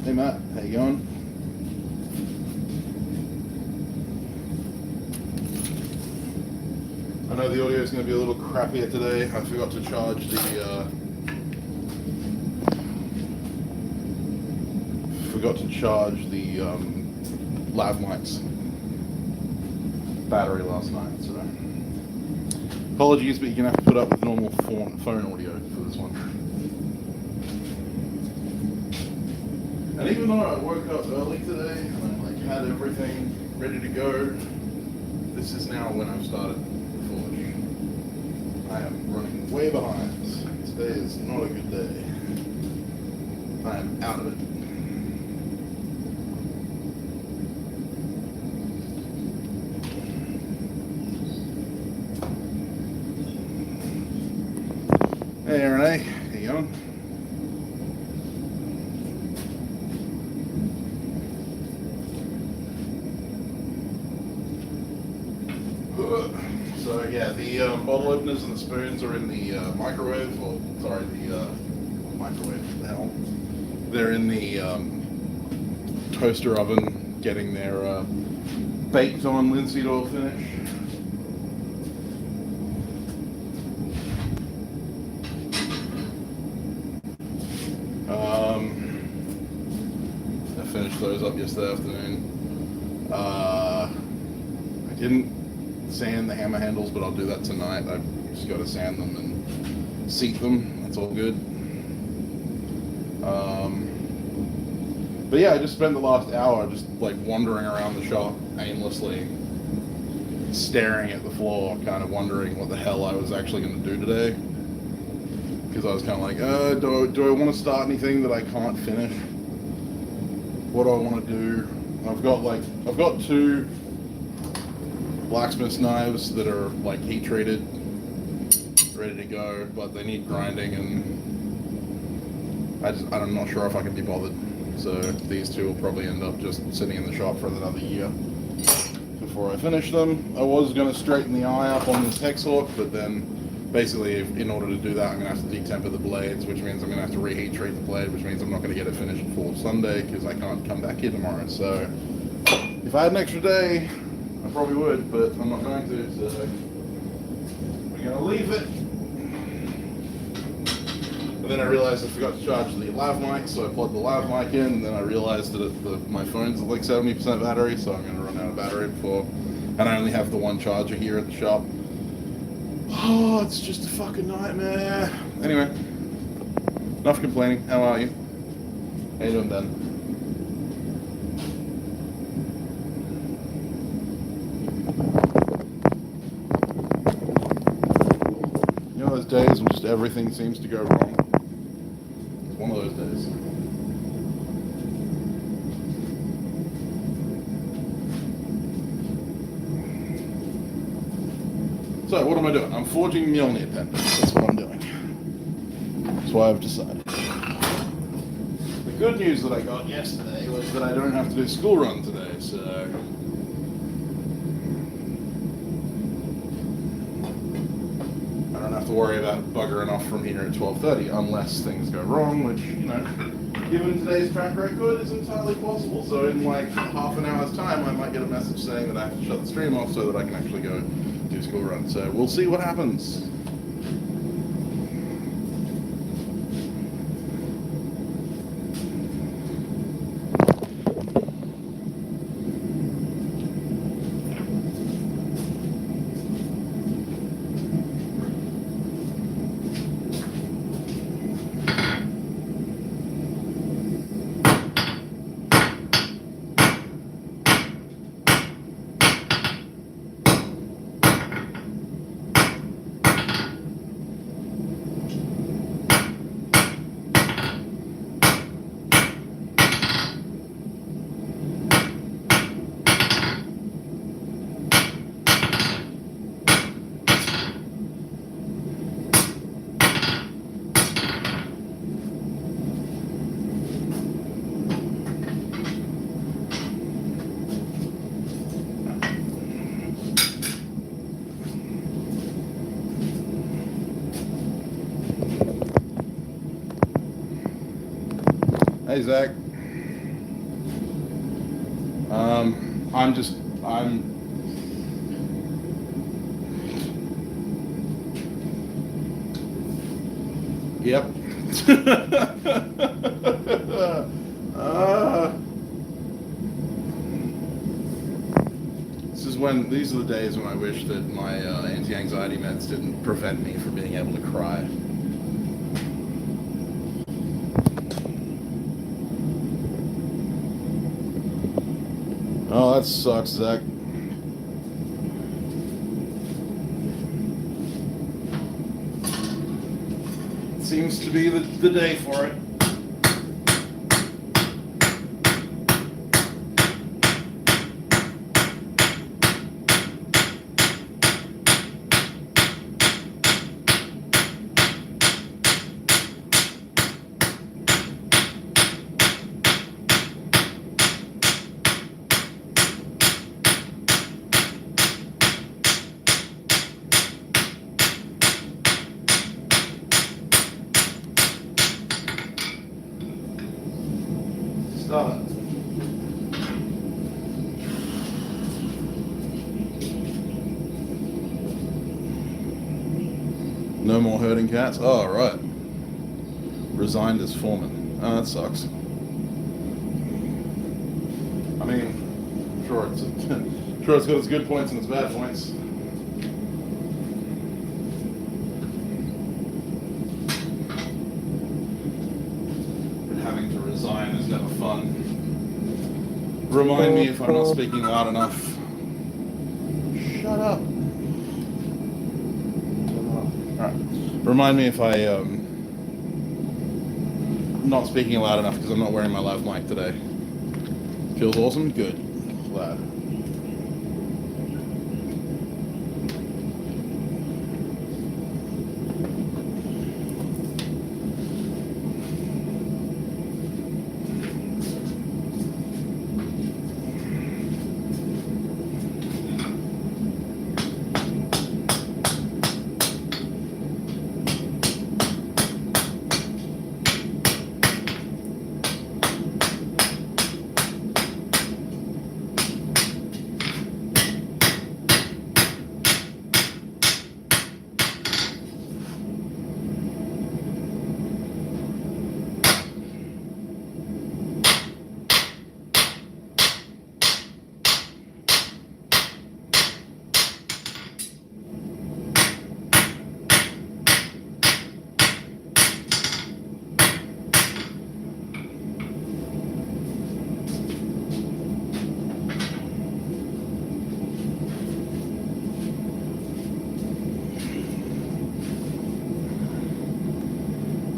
Hey Matt, how you going? I know the audio is going to be a little crappier today. I forgot to charge the lav mic's battery last night. So apologies, but you're going to have to put up with normal phone audio for this one. And even though I woke up early today and I had everything ready to go, this is now when I've started the forge. I am running way behind. Today is not a good day. I am out of it. Hey Renee, how you going? So yeah, the bottle openers and the spoons are in the microwave, or sorry, the microwave, what the hell? They're in the toaster oven getting their baked on linseed oil finish. I finished those up yesterday afternoon. I didn't sand the hammer handles, but I'll do that tonight. I've just got to sand them and seat them. That's all good. But yeah, I just spent the last hour just like wandering around the shop aimlessly, staring at the floor, kind of wondering what the hell I was actually going to do today. Because I was kind of like, do I want to start anything that I can't finish? What do I want to do? I've got two Bladesmith knives that are like heat treated, ready to go, but they need grinding, and I'm not sure if I can be bothered. So these two will probably end up just sitting in the shop for another year before I finish them. I was going to straighten the eye up on this hex hook, but then basically in order to do that I'm going to have to detemper the blades, which means I'm going to have to reheat treat the blade, which means I'm not going to get it finished before Sunday because I can't come back here tomorrow. So if I had an extra day, I probably would, but I'm not going to, so we're going to leave it. And then I realized I forgot to charge the lav mic, so I plugged the lav mic in, and then I realized that my phone's at like 70% battery, so I'm going to run out of battery before, and I only have the one charger here at the shop. Oh, it's just a fucking nightmare. Anyway, enough complaining. How are you? How you doing, Ben? You know those days when just everything seems to go wrong? It's one of those days. So, what am I doing? I'm forging Mjolnir pendants. That's what I'm doing. That's why I've decided. The good news that I got yesterday was that I don't have to do school run today, so I don't have to worry about buggering off from here at 12:30 unless things go wrong, which, you know, given today's track record, is entirely possible. So in like half an hour's time, I might get a message saying that I have to shut the stream off so that I can actually go do school run. So we'll see what happens. Hey, Zach. I'm Yep. These are the days when I wish that my anti-anxiety meds didn't prevent me from being able to cry. Oh, that sucks, Zach. Seems to be the day for it. Stop it. No more herding cats? Oh, right. Resigned as foreman. Oh, that sucks. I mean, sure it's got its good points and its bad points. But having to resign is never fun. Remind me if I'm not speaking loud enough. Shut up. Alright. Remind me if I'm not speaking loud enough because I'm not wearing my lav mic today. Feels awesome? Good. Glad.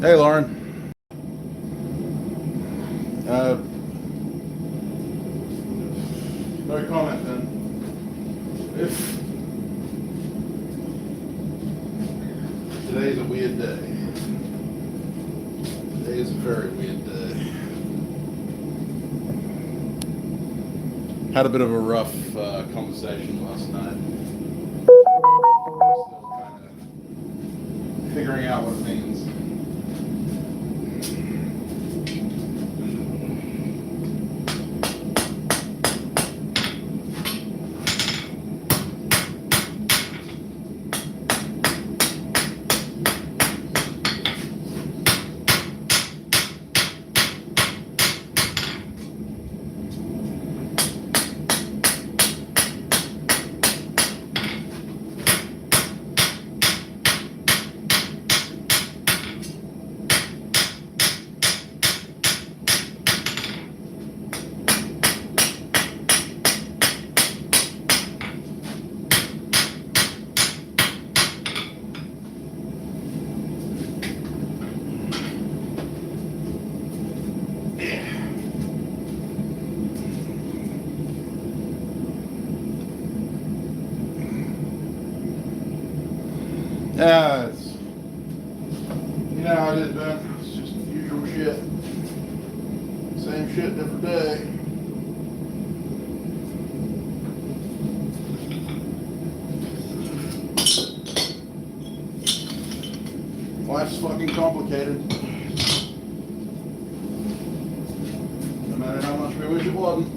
Hey, Lauren. No comment then. Today's a weird day. Today is a very weird day. Had a bit of a rough conversation last night. Still kind of figuring out what it means. Yeah, it's, you know how it is, man. It's just the usual shit. Same shit, different day. Life's fucking complicated. No matter how much we wish it wasn't.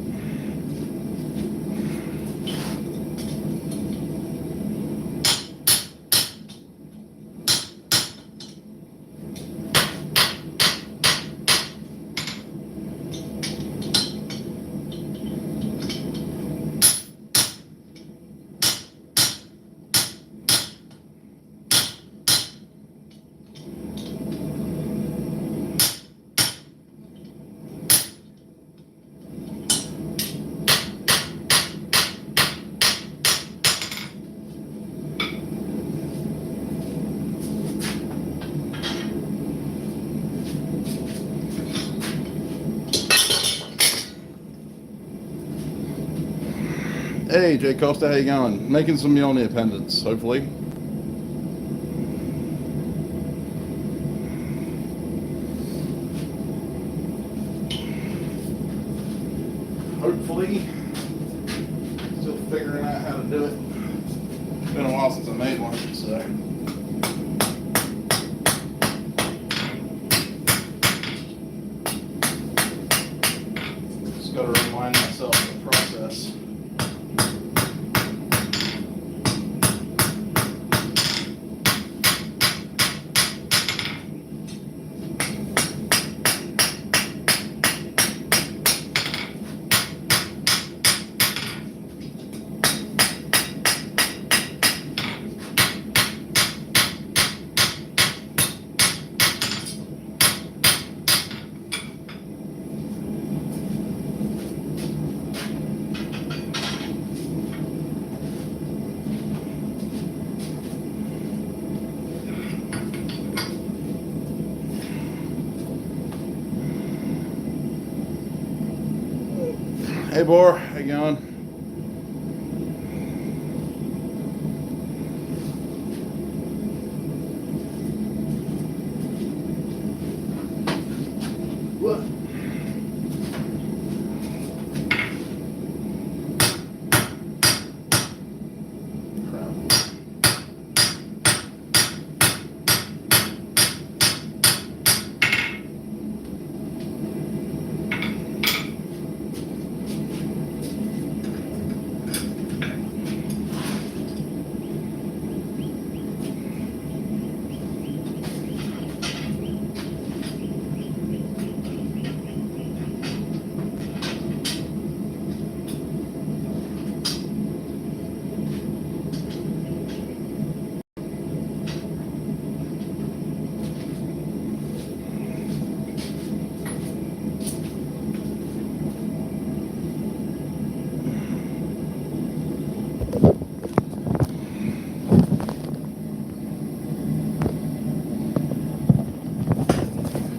Hey, Jay Costa, how you going? Making some Mjolnir pendants, hopefully. Hopefully. Still figuring out how to do it. It's been a while since I made one, so. Just gotta remind myself of the process. Hey, Bor, how you going? What?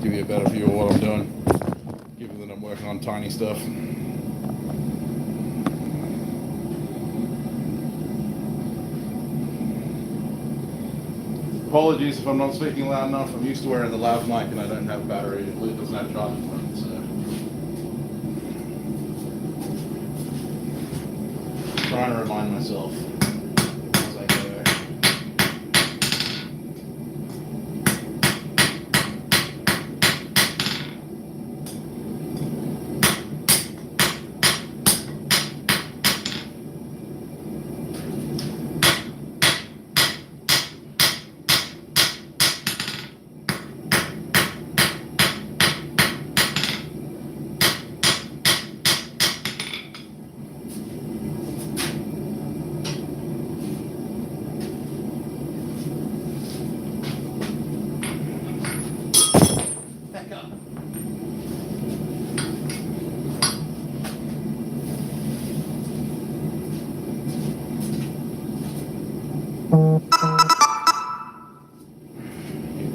Give you a better view of what I'm doing, given that I'm working on tiny stuff. Apologies if I'm not speaking loud enough. I'm used to wearing the loud mic and I don't have battery. It doesn't have charging for it, so. Trying to remind myself as I go.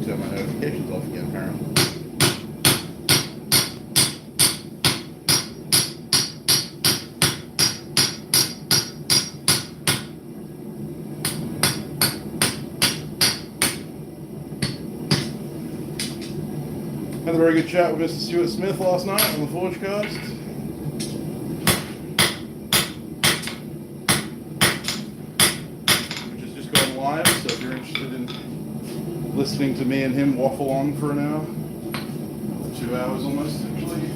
Turn my notifications off again, apparently. Had a very good chat with Mr. Stuart Smith last night on the Forgecast. Which has just gone live, so if you're interested in listening to me and him waffle on for an hour, 2 hours almost, actually.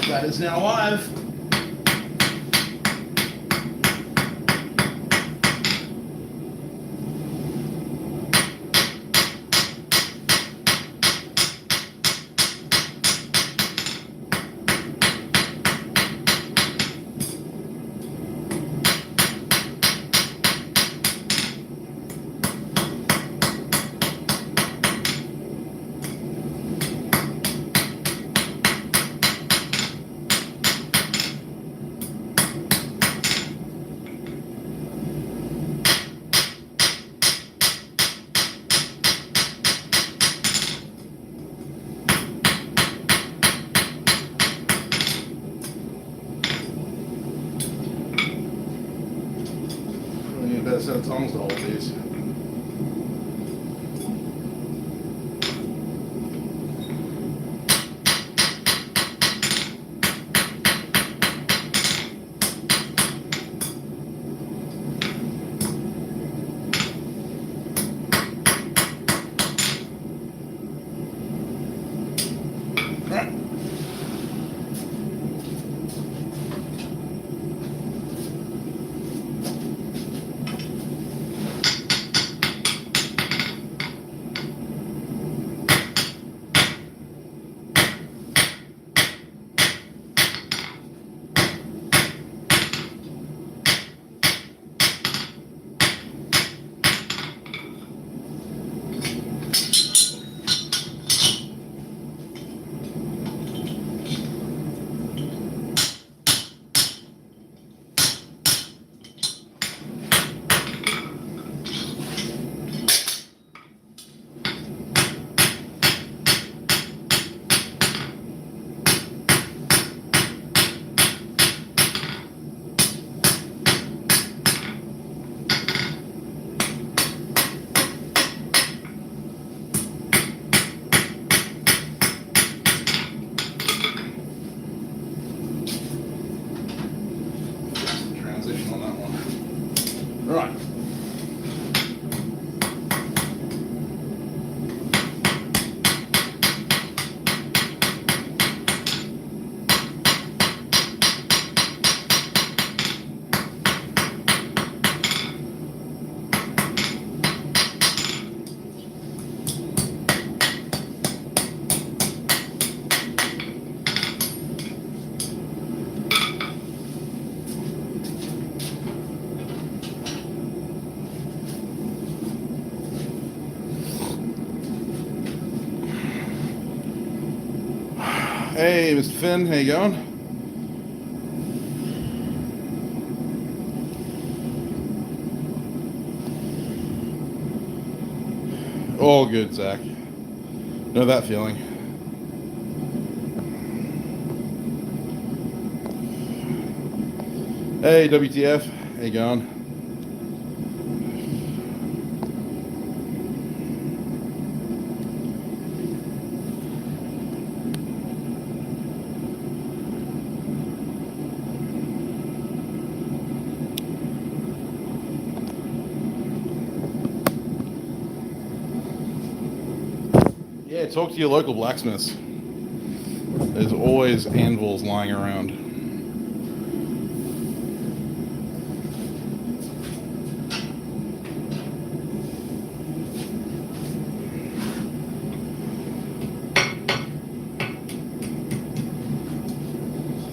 That is now live. tongs to hold these. On that one. Right. Hey, Mr. Finn, how you going? All good, Zach. Know that feeling. Hey, WTF, how you going? Yeah, talk to your local blacksmiths. There's always anvils lying around.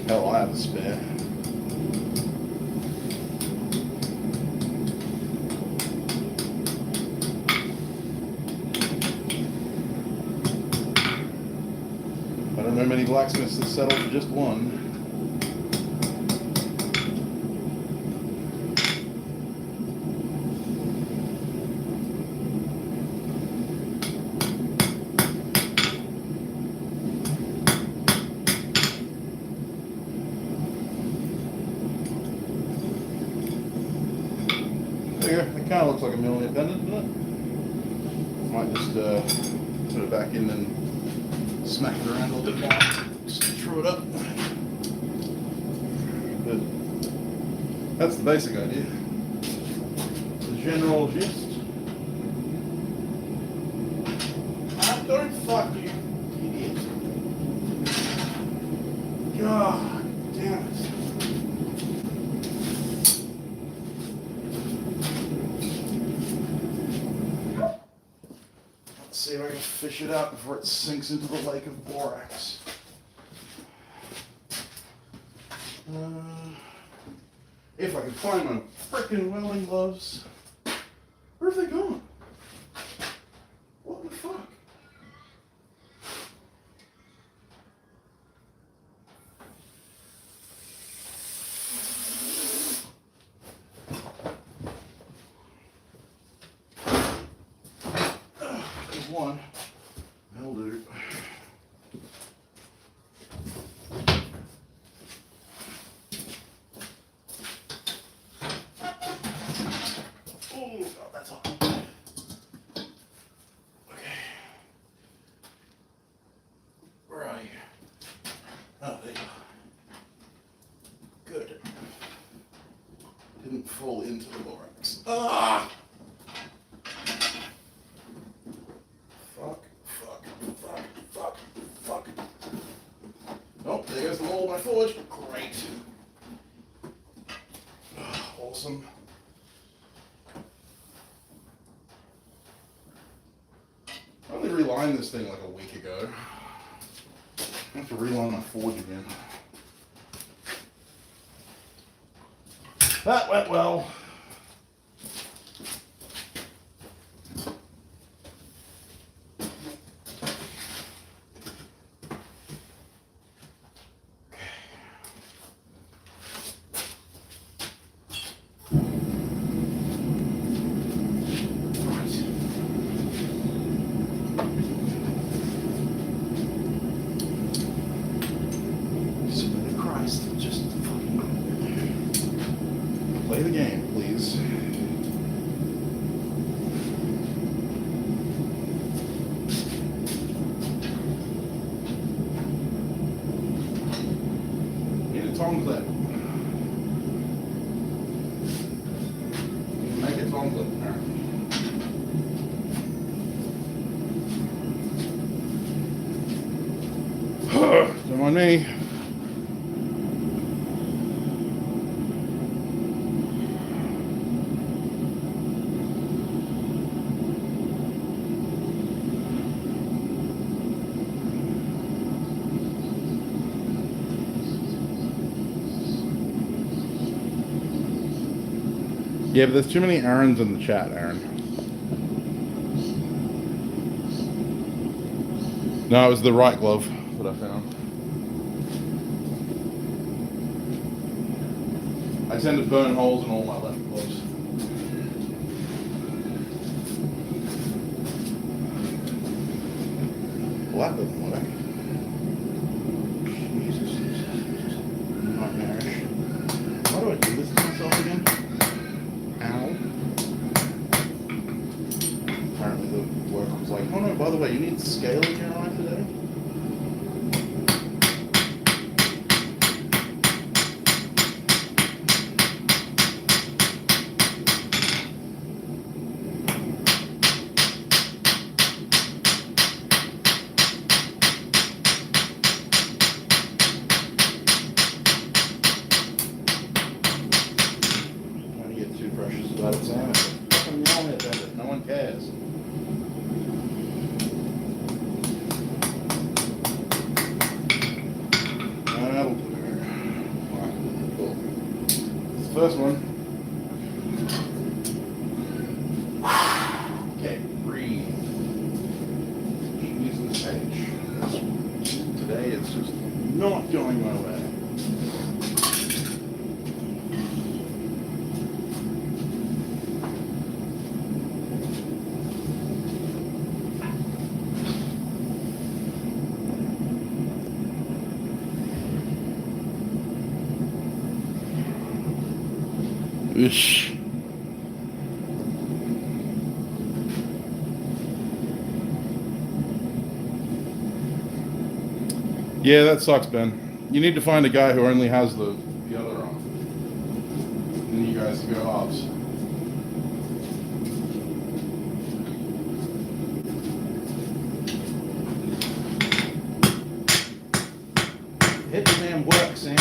Hell, I have a spare. I don't know many blacksmiths that settle for just one. There, it kind of looks like a millimeter pendant, doesn't it? Might just put it back in and smack it around a little bit more. Just screw it up. But that's the basic idea. The general gist. Don't fuck you, idiot. God damn it. See if I can fish it out before it sinks into the lake of borax. If I can find my frickin' welding gloves. Where have they gone? What the fuck? One. That'll do. Oh. my forge. Great. Awesome. I only relined this thing like a week ago. I have to reline my forge again. That went well. Play the game, please. Need a tongue clip. Make a tongue clip there. Don't mind me. Yeah, but there's too many Aarons in the chat, Aaron. No, it was the right glove that I found. I tend to burn holes in all my left gloves. Well, that doesn't work. Jesus, this is just nightmarish. Why do I do this to myself again? Ow. Apparently the work was like, oh no, by the way, you need scale in your eye today? About it, Sam. It's fucking wrong with it. No one cares. That'll do. Alright, cool. It's the first one. Okay, breathe. Jesus H. Today it's just not going my way. Ish. Yeah, that sucks, Ben. You need to find a guy who only has the other arm. And you guys go halves. Hit the damn work, Sam.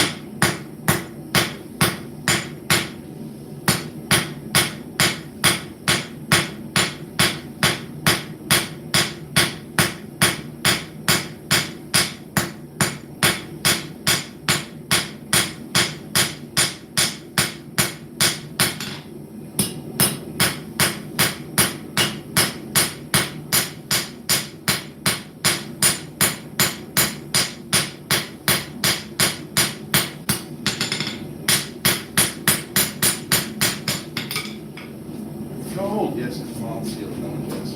Gold, yes, it's mild steel, no one cares.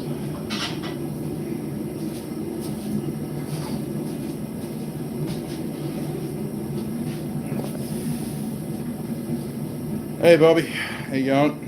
Hey, Bobby, how you going?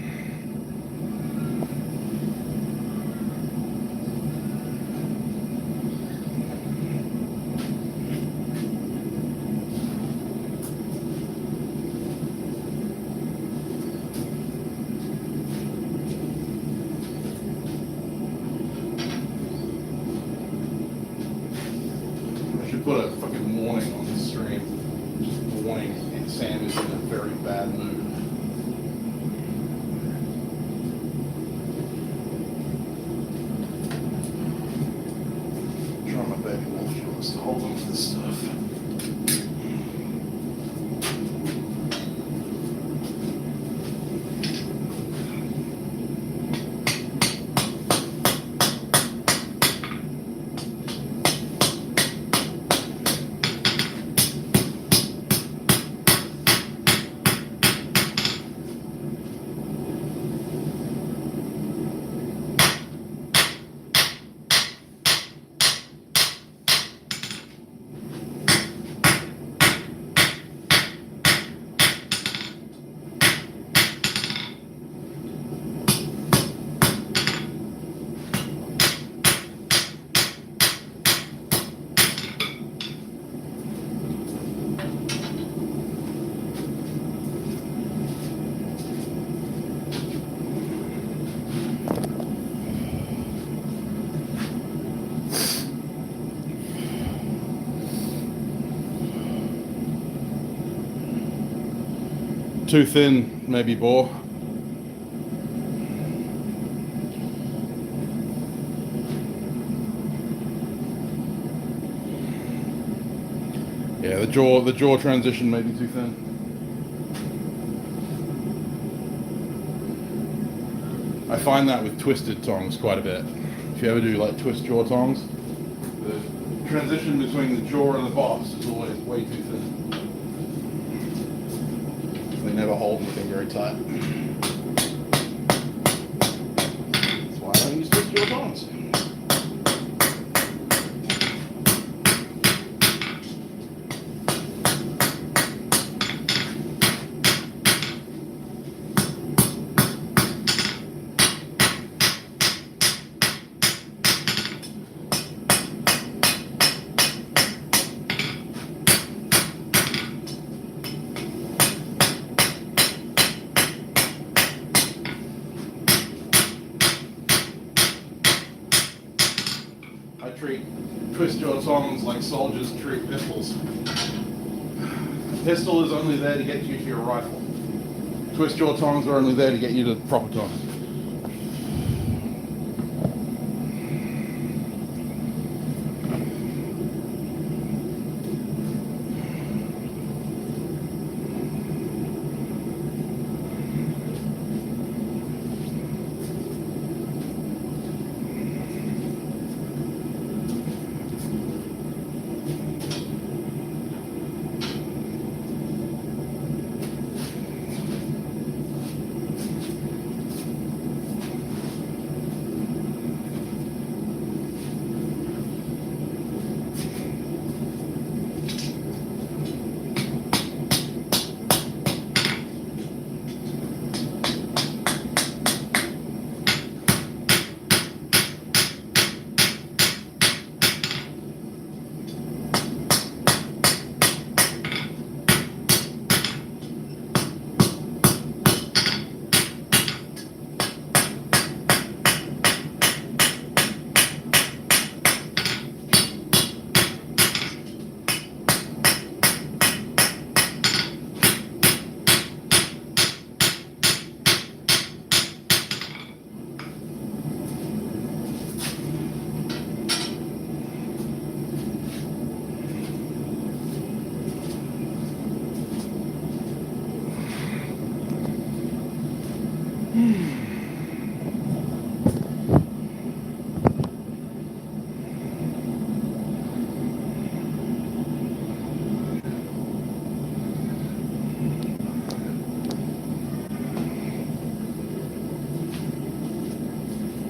Put a fucking warning on the stream. Just warning, and Sam is in a very bad mood. Try my baby wolf to hold on to this stuff. Too thin, maybe, bore. Yeah, the jaw transition may be too thin. I find that with twisted tongs quite a bit. If you ever do like twist jaw tongs, the transition between the jaw and the boss is always way too thin. They never hold anything very tight. That's why I don't use twist jaw tongs. Treat twist jaw tongs like soldiers treat pistols. A pistol is only there to get you to your rifle. Twist jaw tongs are only there to get you to the proper tongs.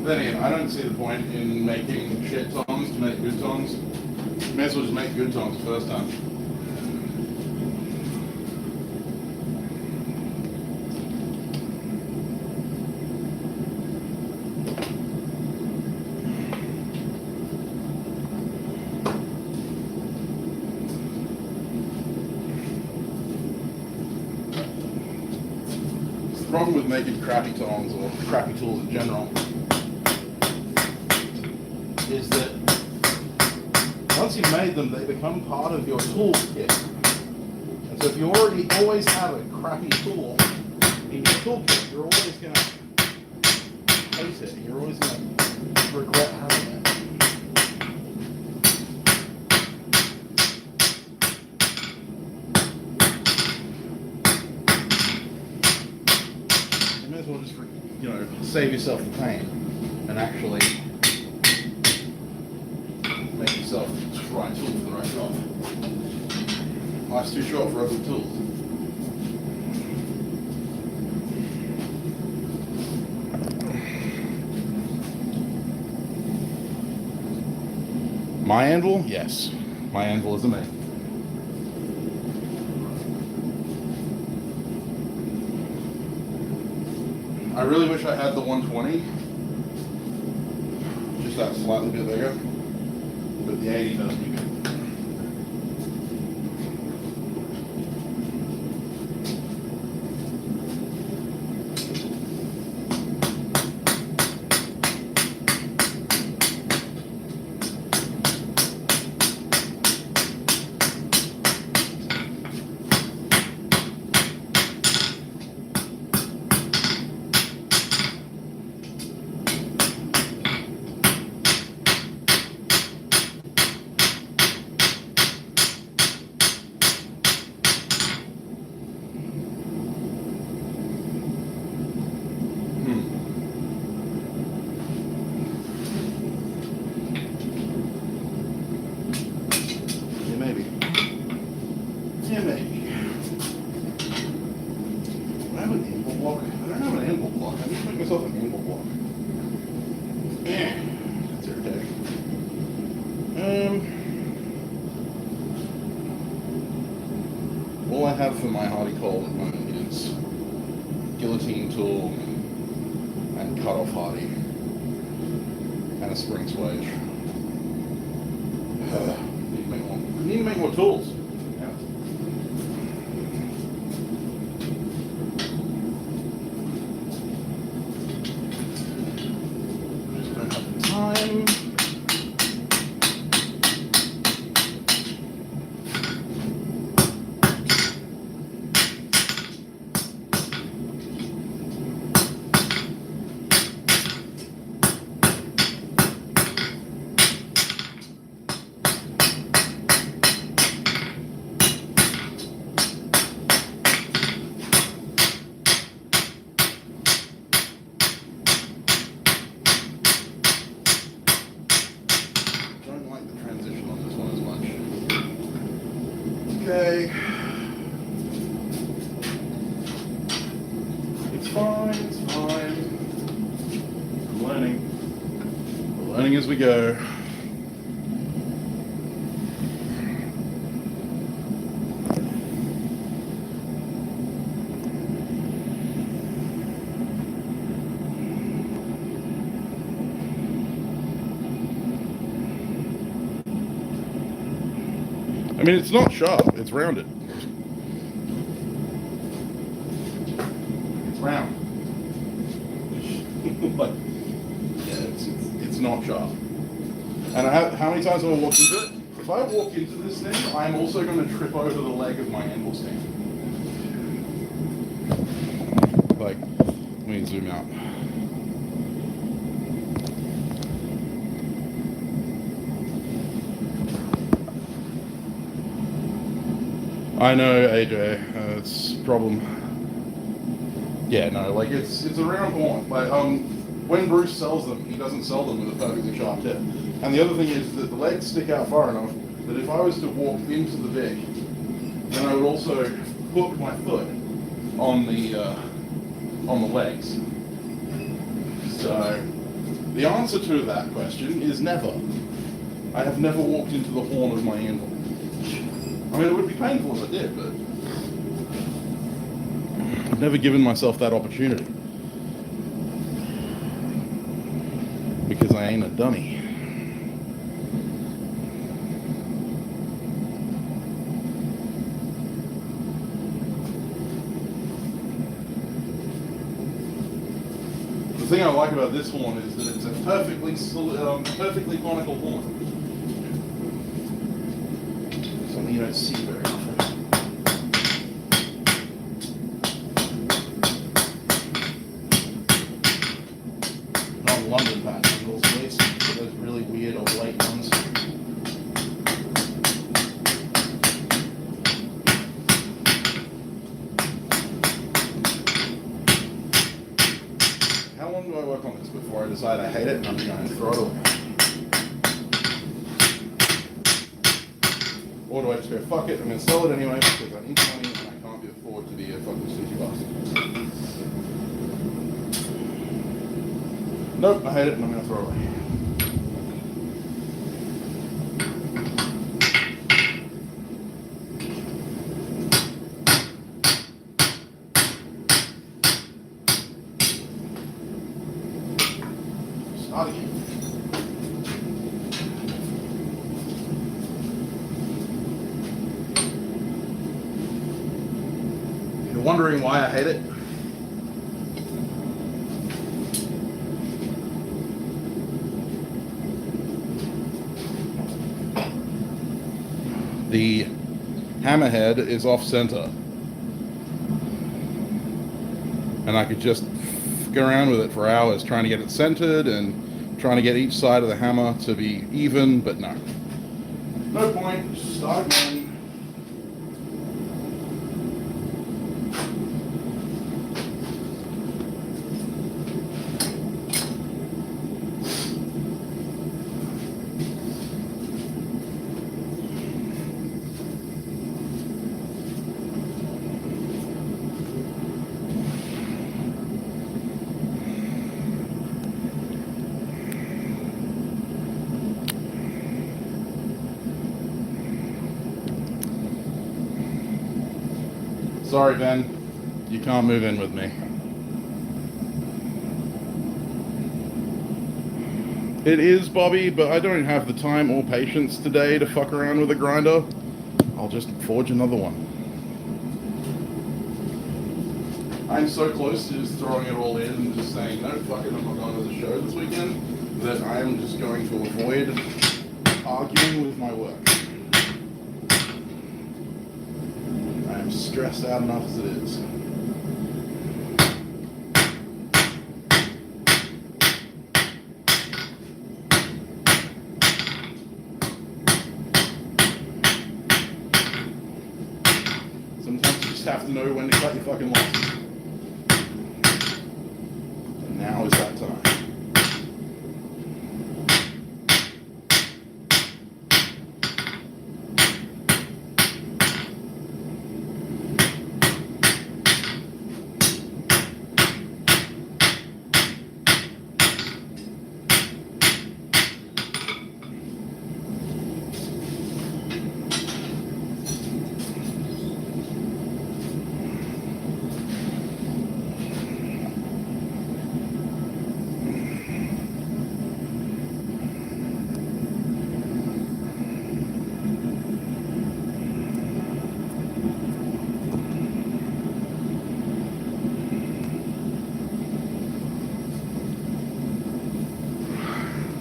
Then again, I don't see the point in making shit tongs to make good tongs. You may as well just make good tongs the first time. The problem with making crappy tongs or crappy tools in general is that once you've made them, they become part of your tool kit. So if you already always have a crappy tool in your toolkit, you're always going to hate it. You're always going to regret having it. You may as well just, save yourself the pain and actually make yourself the right tool for the right job. Life's too short for ugly tools. My anvil? Yes. My anvil is amazing. I really wish I had the 120. Just that slightly bit bigger. But the 80 does me good. All I have for my hardy cold at the moment is guillotine tool and cut off hardy and a spring swage. Need to make more tools. Yeah. Just don't have the time. Okay. It's fine. I'm learning. We're learning as we go. I mean, it's not sharp, it's rounded. It's round. But, yeah, it's not sharp. And how many times have I walked into it? If I walk into this thing, I'm also going to trip over the leg of my anvil stand. Like, let me zoom out. I know, AJ, it's a problem. Yeah, no, like it's a round horn. Like when Bruce sells them, he doesn't sell them with a perfectly sharp tip. And the other thing is that the legs stick out far enough that if I was to walk into the Vic, then I would also hook my foot on the legs. So the answer to that question is never. I have never walked into the horn of my anvil. I mean, it would be painful if I did, but I've never given myself that opportunity. Because I ain't a dummy. The thing I like about this horn is that it's a perfectly conical horn. Something you don't see very often. Or do I just go, fuck it, I'm going to sell it anyway because I need money and I can't afford to be a fucking stingy bastard. Nope, I hate it and I'm going to throw it away. Start again. You're wondering why I hate it? The hammerhead is off center. And I could just go around with it for hours trying to get it centered and trying to get each side of the hammer to be even, but no. No point, just start again. Sorry, Ben, you can't move in with me. It is, Bobby, but I don't have the time or patience today to fuck around with a grinder. I'll just forge another one. I'm so close to just throwing it all in and just saying, no, fuck it, I'm not going to the show this weekend, that I am just going to avoid arguing with my work. I'm stressed out enough as it is. Sometimes you just have to know when to cut your fucking losses. And now is that time.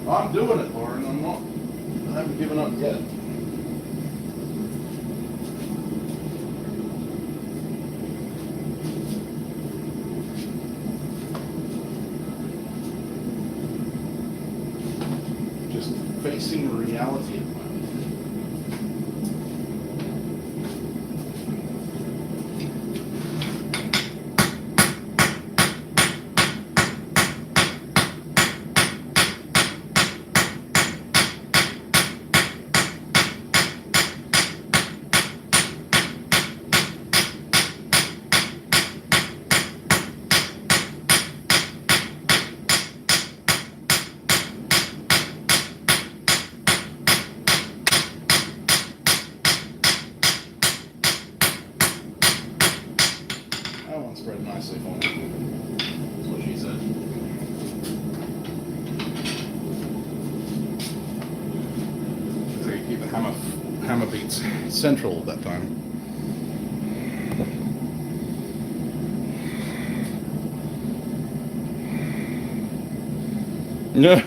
I'm doing it, Lauren. I haven't given up yet. Just facing reality at the moment. Spread nicely for me. That's what she said. So you keep the hammer beats central at that time. Yeah.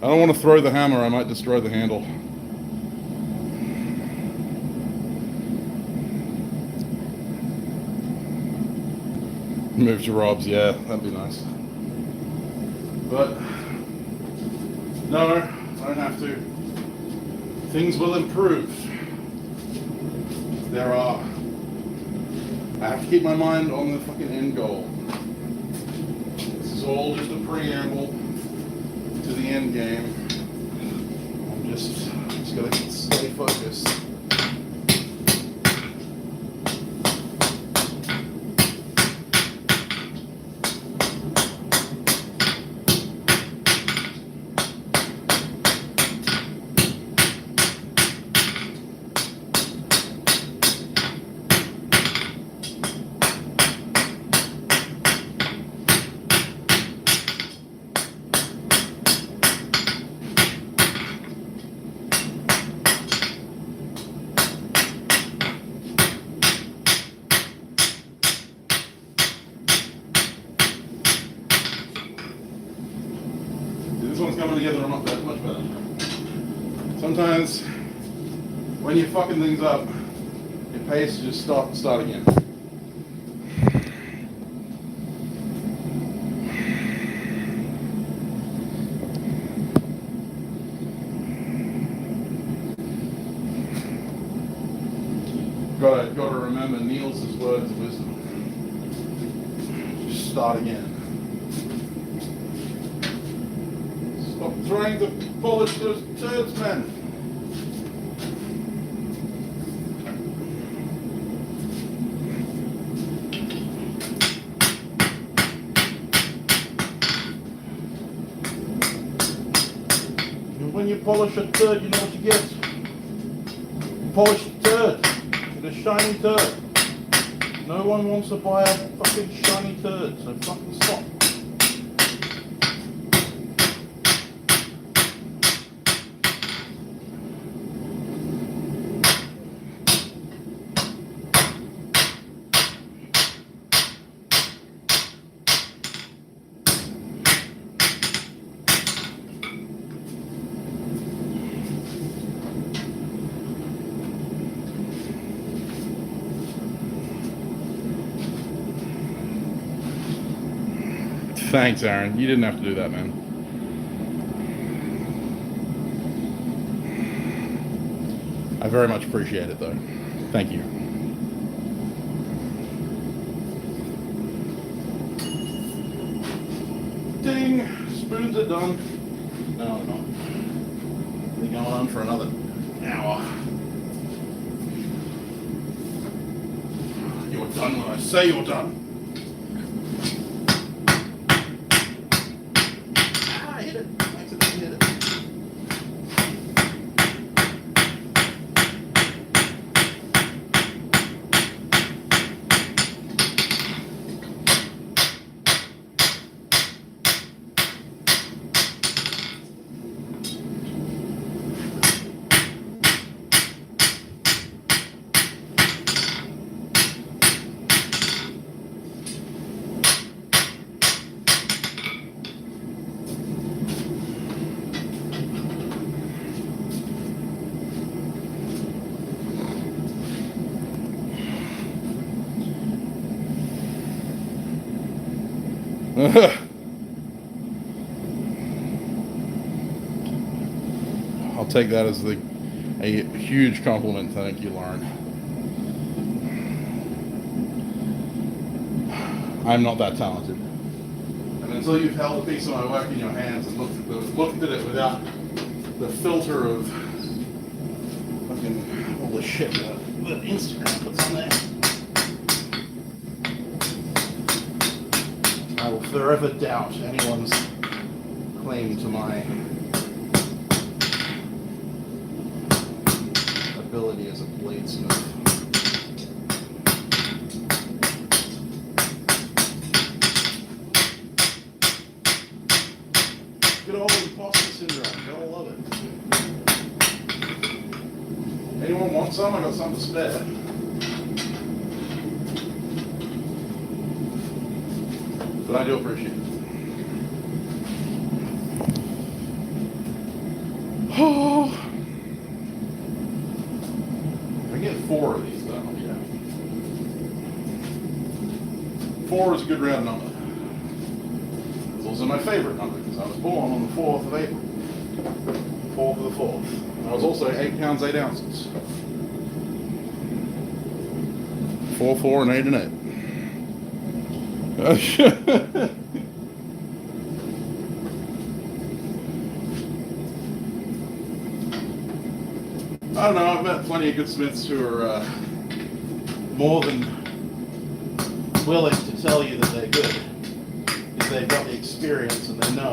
I don't want to throw the hammer, I might destroy the handle. Move to Rob's, yeah, that'd be nice. But, no, I don't have to. Things will improve. I have to keep my mind on the fucking end goal. This is all just a preamble to the end game. I'm just gotta stay focused. ones coming together are not that much better. Sometimes, when you're fucking things up, it pays to just start again. Got to remember Niels' words of wisdom. Just start again. Stop trying to polish those turds, man. And when you polish a turd, you know what you get. Polished turd. A shiny turd. No one wants to buy a fucking shiny turd, so fucking stop. Thanks, Aaron. You didn't have to do that, man. I very much appreciate it, though. Thank you. Ding! Spoons are done. No, they're not. They're going on for another hour. You're done when I say you're done. I'll take that as a huge compliment. Thank you, Lauren. I'm not that talented. And until you've held a piece of my work in your hands and looked at it without the filter of fucking all the shit that Instagram puts on there, I will forever doubt anyone's claim to my ability as a bladesmith. Good old imposter syndrome, gotta love it. Anyone want some? I got some to spare. But I do appreciate it. Oh, if I get 4 of these, then I'll be happy. 4 is a good round number. It's also my favorite number because I was born on the 4th of April. 4th of the 4th. And I was also 8 pounds, 8 ounces. 4, 4, and 8 and 8. I don't know, I've met plenty of good smiths who are more than willing to tell you that they're good if they've got the experience and they know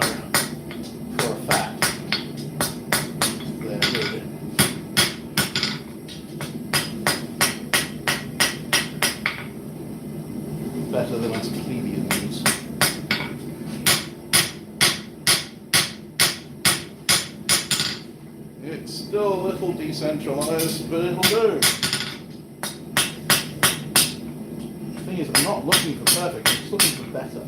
for a fact they're good. Better than us plebeians. It's still a little decentralized, but it'll do. The thing is, I'm not looking for perfect, I'm just looking for better.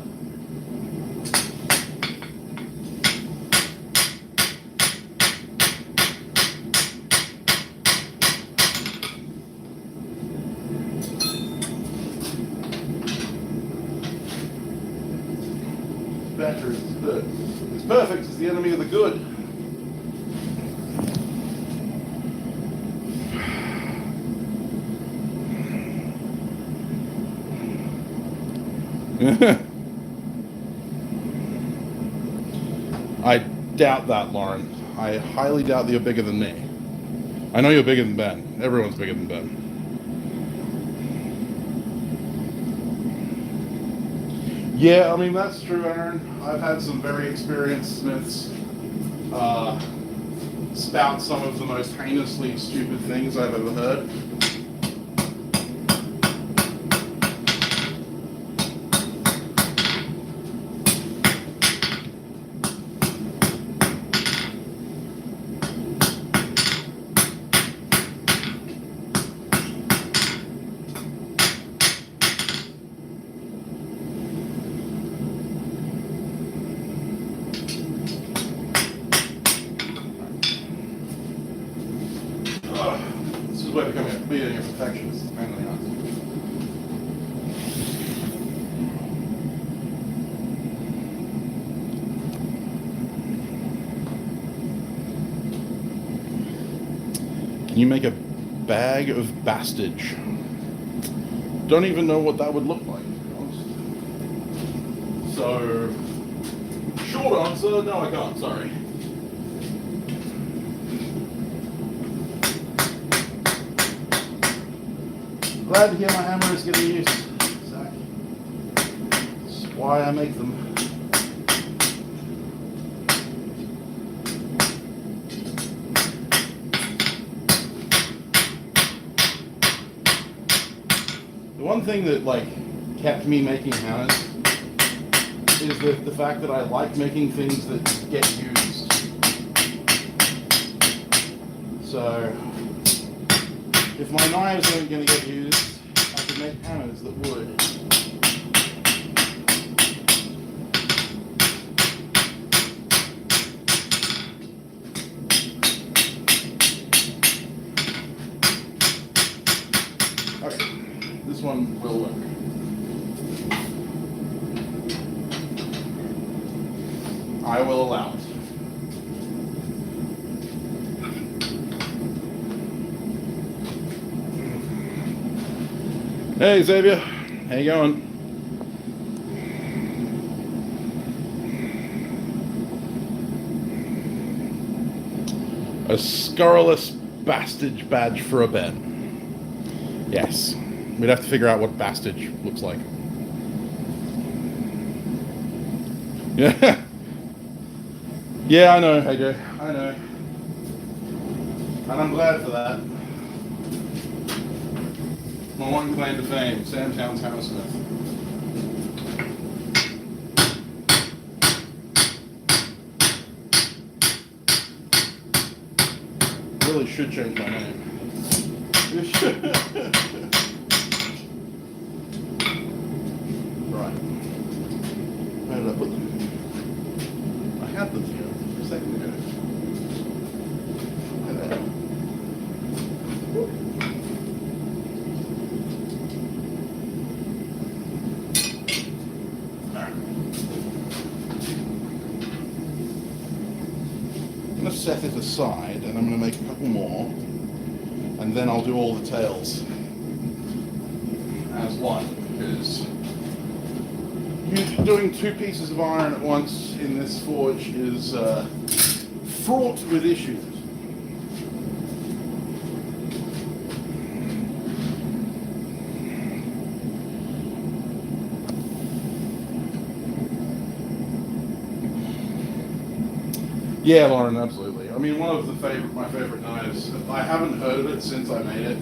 better is perfect is the enemy of the good. I doubt that, Lauren. I highly doubt that you're bigger than me. I know you're bigger than Ben. Everyone's bigger than Ben. Yeah, I mean, that's true, Aaron. I've had some very experienced smiths spout some of the most heinously stupid things I've ever heard. We're becoming a perfectionist. It's mainly us. Can you make a bag of bastage? Don't even know what that would look like, to be honest. So, short answer, no I can't, sorry. Glad to hear my hammer is getting used, Zach. That's why I make them. The one thing that kept me making hammers is the fact that I like making things that get used. So if my knives weren't going to get used, I could make hammers that would. Okay, this one will work. I will allow it. Hey Xavier, how you going? A scurrilous bastage badge for a Ben. Yes, we'd have to figure out what bastage looks like. Yeah, yeah, I know, AJ, I know, and I'm glad for that. My one claim to fame, Samtown's Hammersmith. Really should change my name. Right. Where did I put them? I had them here a second ago. Set it aside, and I'm going to make a couple more, and then I'll do all the tails as one, because doing two pieces of iron at once in this forge is fraught with issues. Yeah, Lauren, absolutely. I mean, one of my favorite knives, I haven't heard of it since I made it,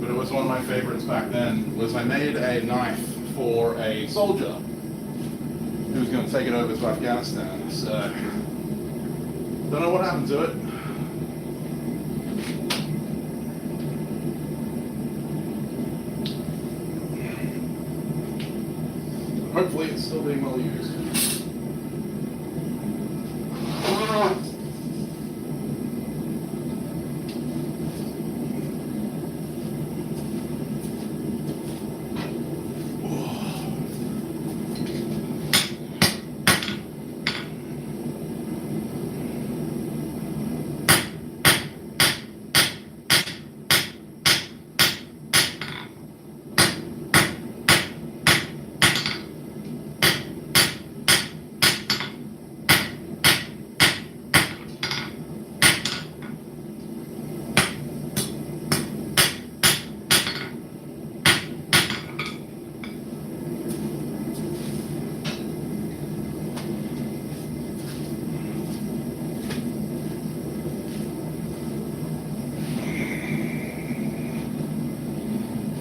but it was one of my favorites back then, was I made a knife for a soldier who was going to take it over to Afghanistan. So, don't know what happened to it. Hopefully it's still being well used.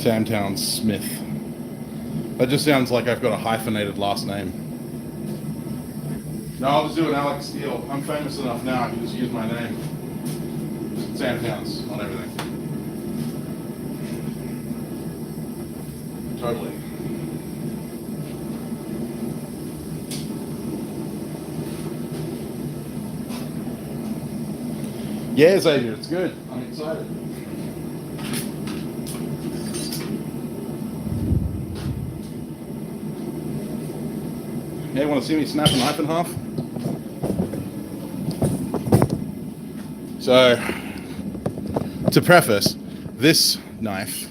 Samtown Smith. That just sounds like I've got a hyphenated last name. No, I'll just do an Alex Steele. I'm famous enough now, I can just use my name. Samtown's on everything. Totally. Yeah, Xavier, it's good. I'm excited. Hey, want to see me snap a knife in half? So, to preface, this knife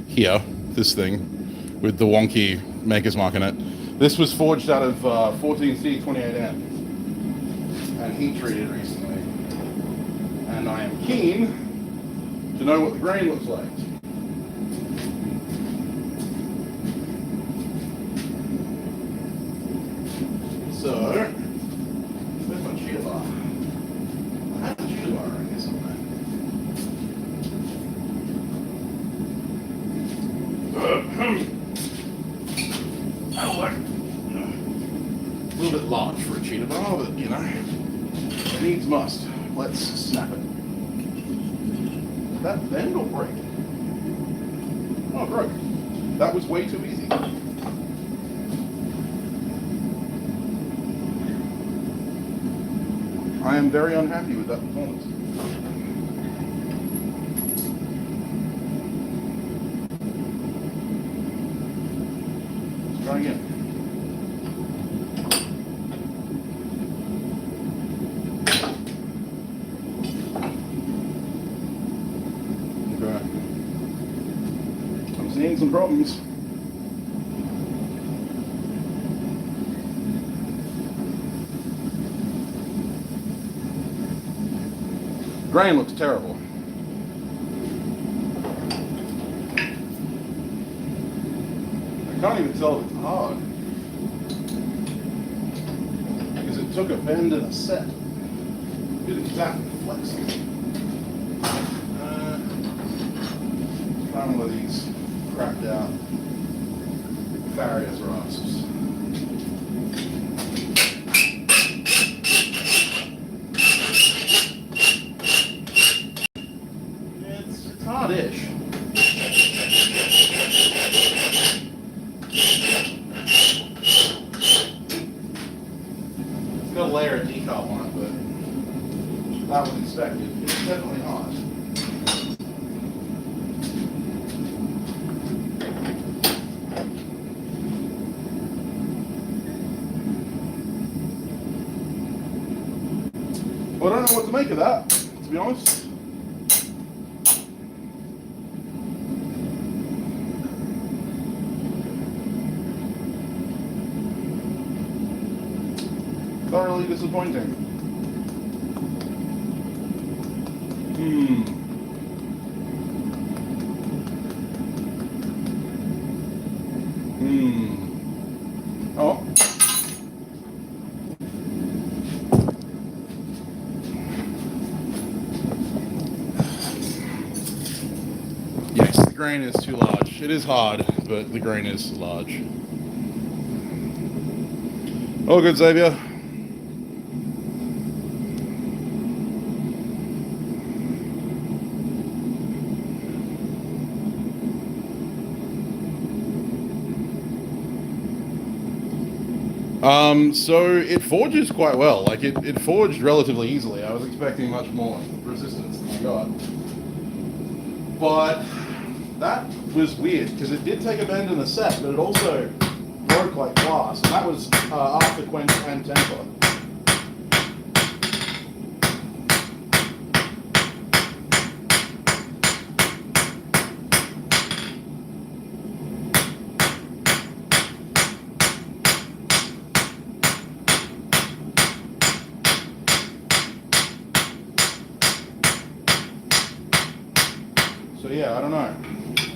here, this thing, with the wonky maker's mark in it, this was forged out of 14C 28N and heat treated recently. And I am keen to know what the grain looks like. So, where's my cheetah bar? I have a cheetah bar around here somewhere. That'll work. A little bit large for a cheetah bar, but you know, it needs must. Let's snap it. Did that bend or break? Oh, it broke. That was way too easy. I am very unhappy with that performance. Let's try again. Okay. I'm seeing some problems. Grain looks terrible. I can't even tell if it's hard. Because it took a bend and a set. It didn't exactly flex. Try one of these cracked out Farrier's rasps. Hard-ish. It's got a layer of decal on it, but that was expected. It's definitely hard. Well, I don't know what to make of that, to be honest. Thoroughly disappointing. Oh. Yes, the grain is too large. It is hard, but the grain is large. All good, Xavier. So it forges quite well. Like it forged relatively easily. I was expecting much more resistance than I got. But that was weird because it did take a bend in the set, but it also broke like glass, and that was after quench and temper. So yeah, I don't know.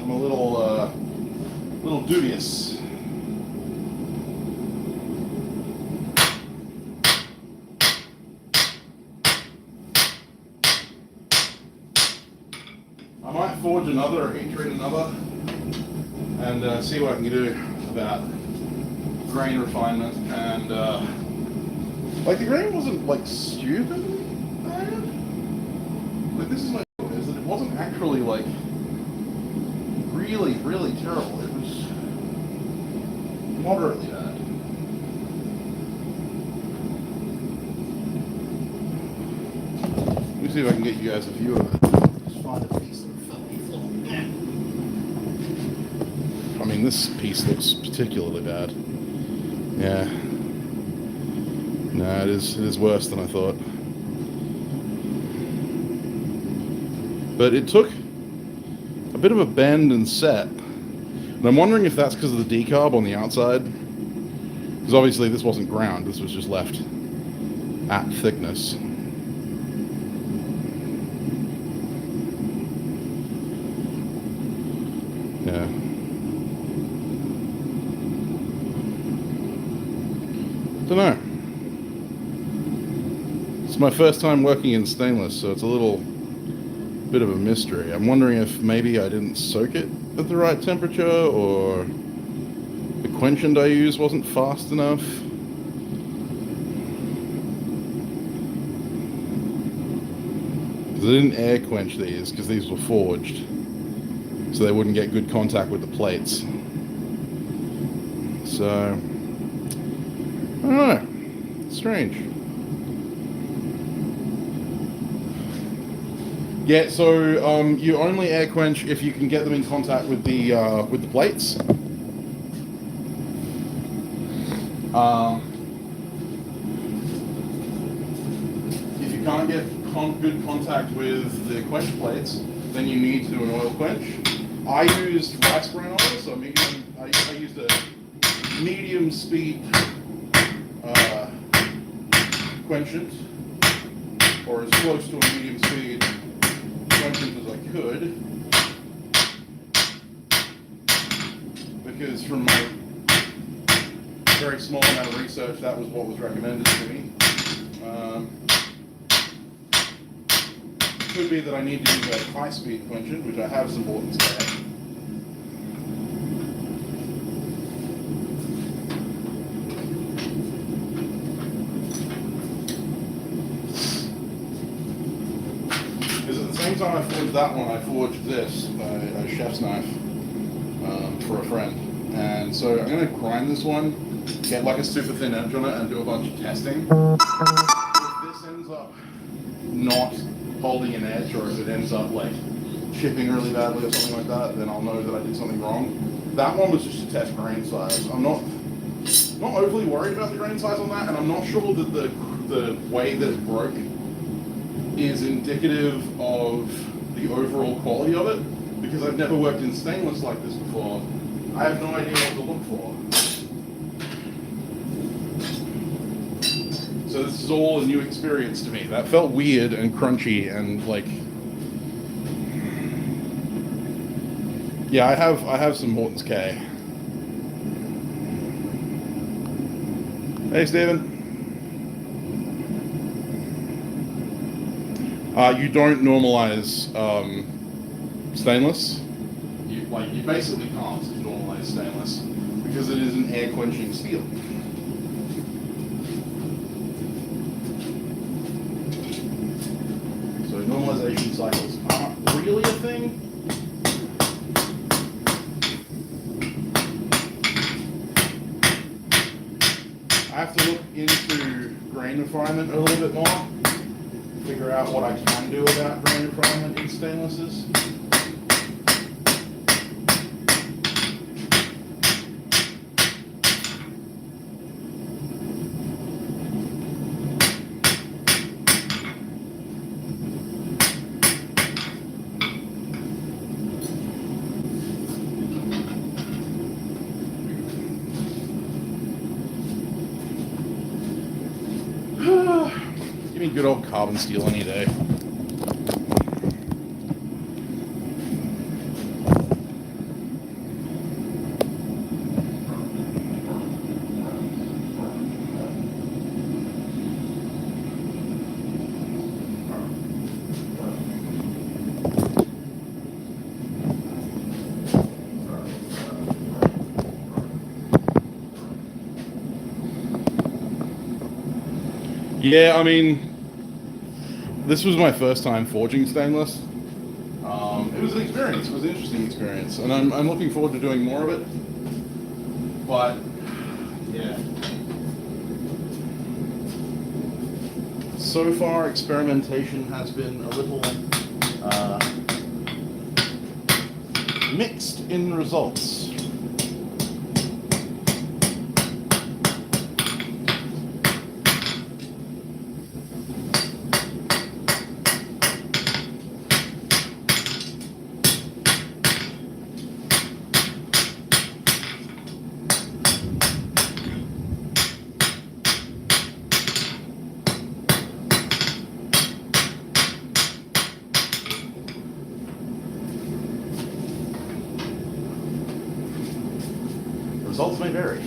I'm a little dubious. I might forge another or heat treat another. and see what I can do about grain refinement. And like the grain wasn't like stupid bad. Like this is my is that it wasn't actually like really, really terrible. It was moderately bad. Let me see if I can get you guys a view of it. Just find a piece of filthy floor. I mean, this piece looks particularly bad. Yeah. No, it is worse than I thought. But it took a bit of a bend and set. And I'm wondering if that's because of the decarb on the outside. Because obviously this wasn't ground, this was just left at thickness. Yeah. Don't know. It's my first time working in stainless, so it's a little bit of a mystery. I'm wondering if maybe I didn't soak it at the right temperature, or the quenchant I used wasn't fast enough. Because I didn't air quench these, because these were forged, so they wouldn't get good contact with the plates. So, I don't know. Strange. Yeah, so you only air quench if you can get them in contact with the plates. If you can't get good contact with the quench plates, then you need to do an oil quench. I used rice bran oil, so I used a medium speed quenchant, or as close to a medium speed quenchant as I could, because from my very small amount of research, that was what was recommended to me. Could be that I need to use a high-speed quenchant, which I have some Morton's there. Time I forged that one, I forged this, a chef's knife, for a friend. And so I'm going to grind this one, get like a super thin edge on it, and do a bunch of testing. If this ends up not holding an edge, or if it ends up like chipping really badly or something like that, then I'll know that I did something wrong. That one was just to test grain size. I'm not overly worried about the grain size on that, and I'm not sure that the way that it broke is indicative of the overall quality of it, because I've never worked in stainless like this before. I have no idea what to look for. So this is all a new experience to me. That felt weird and crunchy and like, yeah, I have some Morton's K. Hey, Stephen. You don't normalize stainless. You basically can't normalize stainless because it is an air quenching steel. So normalization cycles aren't really a thing. I have to look into grain refinement a little bit more. Figure out what I can do about grain refinement in stainlesses. Give me good old carbon steel any day. Yeah, I mean, this was my first time forging stainless. It was an experience. It was an interesting experience, and I'm looking forward to doing more of it. But yeah, so far experimentation has been a little mixed in results. Results may vary.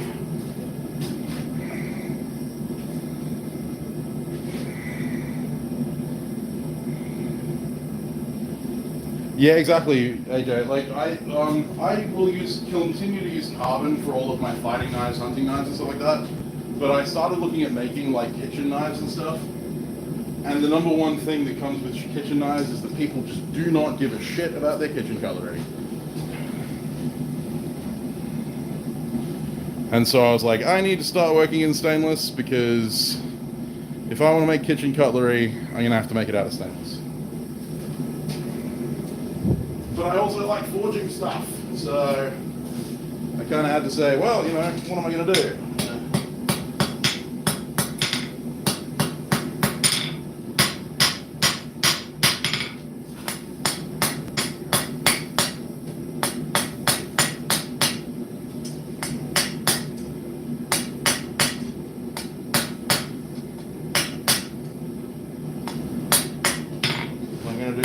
Yeah, exactly, AJ. Like I will continue to use carbon for all of my fighting knives, hunting knives, and stuff like that. But I started looking at making like kitchen knives and stuff. And the number one thing that comes with kitchen knives is that people just do not give a shit about their kitchen cutlery. And so I was like, I need to start working in stainless because if I want to make kitchen cutlery, I'm going to have to make it out of stainless. But I also like forging stuff, so I kind of had to say, well, you know, what am I going to do?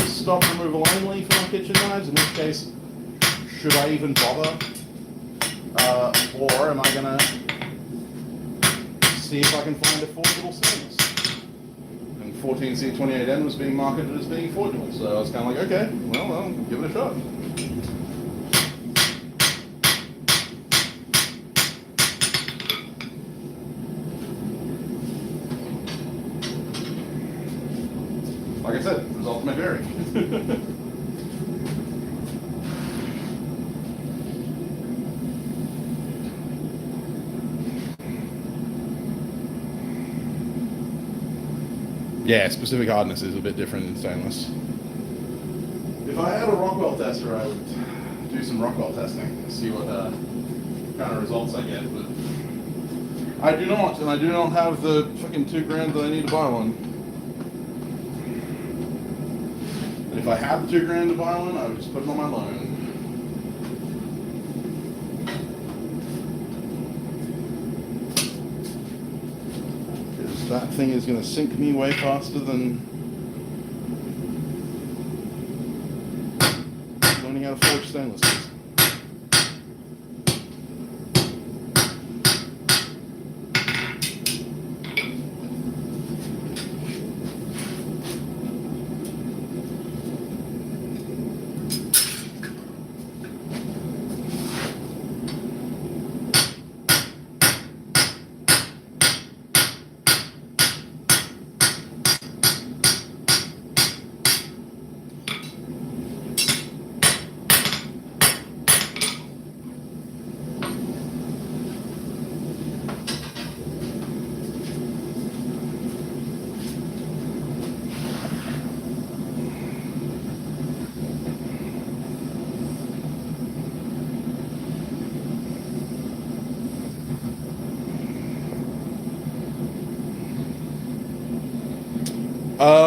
Stop removal only for my kitchen knives, in which case, should I even bother? Or am I going to see if I can find a forgeable stainless? And 14C28N was being marketed as being forgeable, so I was kind of like, okay, well, I'll give it a shot. Like I said, results may vary. Yeah, specific hardness is a bit different in stainless. If I had a Rockwell tester, I would do some Rockwell testing and see what kind of results I get, but I do not, and I do not have the fucking $2,000 that I need to buy one. If I had the $2,000 to buy one, I would just put it on my loan. Because that thing is going to sink me way faster than learning how to forge stainless is.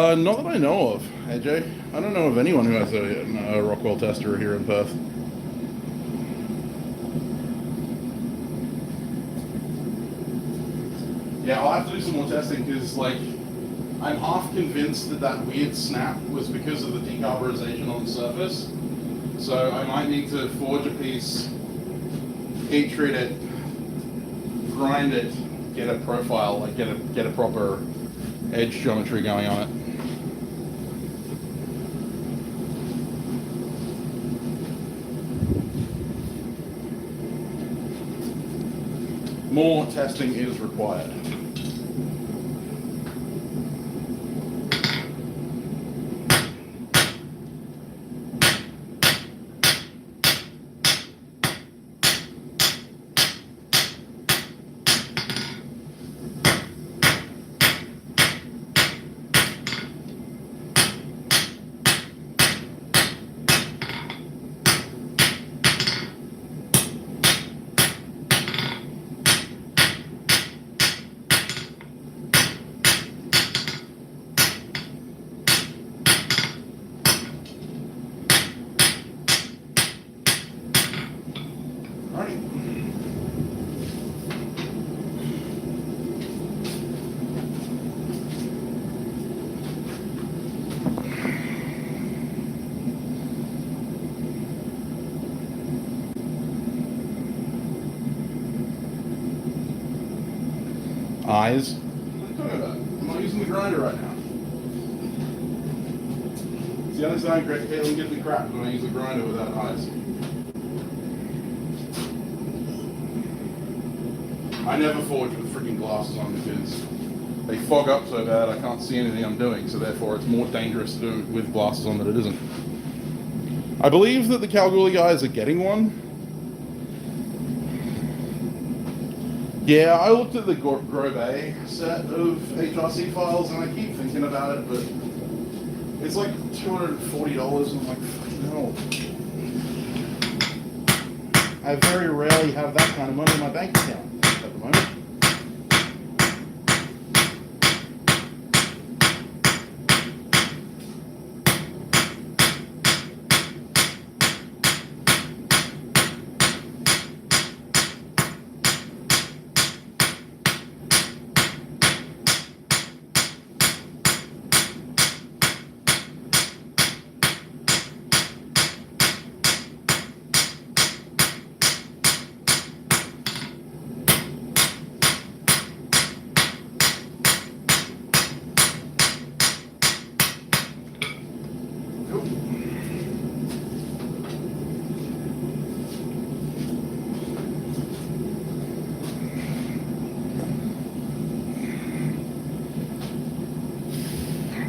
Not that I know of, AJ. I don't know of anyone who has a Rockwell tester here in Perth. Yeah, I'll have to do some more testing because, like, I'm half convinced that that weird snap was because of the decarburization on the surface. So I might need to forge a piece, heat treat it, grind it, get a profile, like get a proper edge geometry going on it. More testing is required. Alright. Eyes. What are you talking about? I'm not using the grinder right now. It's the only time Caitlin gives me crap when I use the grinder without eyes. I never forge with freaking glasses on because they fog up so bad I can't see anything I'm doing, so therefore it's more dangerous to do it with glasses on than it isn't. I believe that the Kalgoorlie guys are getting one. Yeah, I looked at the Grove A set of HRC files and I keep thinking about it, but it's like $240 and I'm like, no. I very rarely have that kind of money in my bank account at the moment.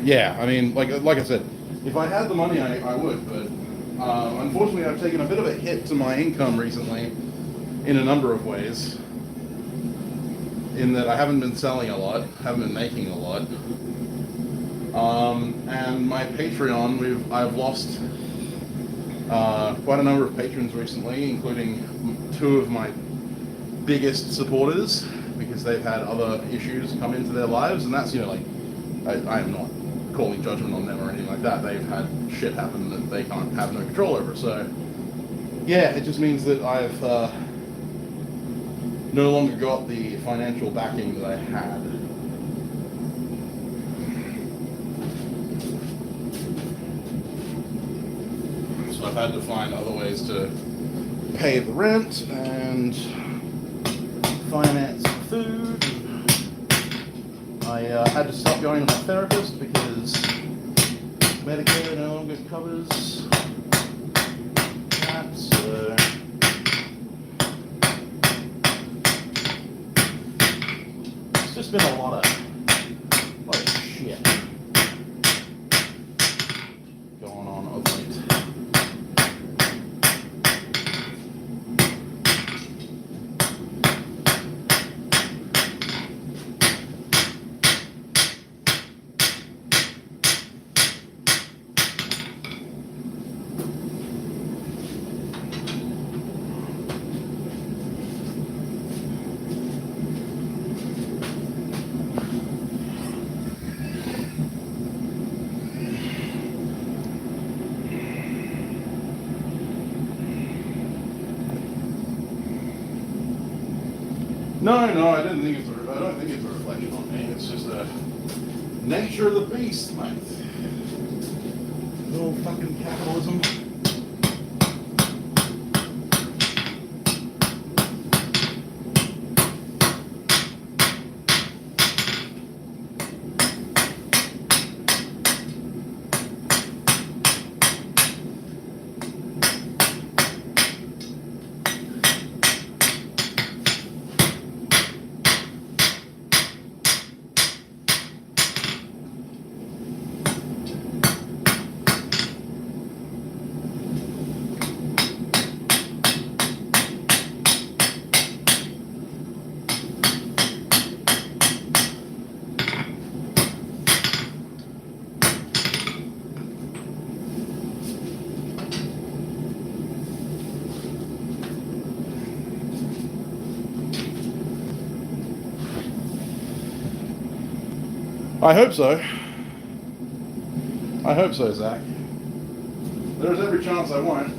Yeah, I mean, like I said, if I had the money, I would, but unfortunately I've taken a bit of a hit to my income recently in a number of ways, in that I haven't been selling a lot, haven't been making a lot, and my Patreon, I've lost quite a number of patrons recently, including two of my biggest supporters, because they've had other issues come into their lives, and that's, you know, like, I am not calling judgment on them or anything like that. They've had shit happen that they can't have no control over. So, yeah, it just means that I've no longer got the financial backing that I had. So I've had to find other ways to pay the rent and finance food. I had to stop going to my therapist because Medicare no longer covers that, so it's just been a lot of shit going on of late. No, I don't think it's a reflection on me. It's just a nature of the beast, mate. Little fucking capitalism. I hope so. I hope so, Zach. There's every chance I won't.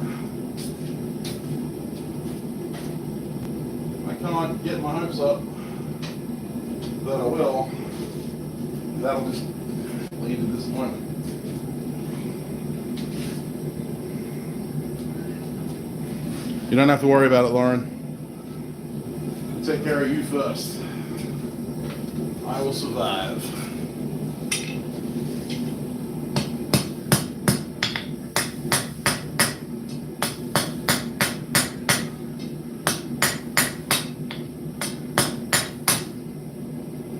can't get my hopes up that I will. That'll just lead to disappointment. You don't have to worry about it, Lauren. I'll take care of you first. I will survive.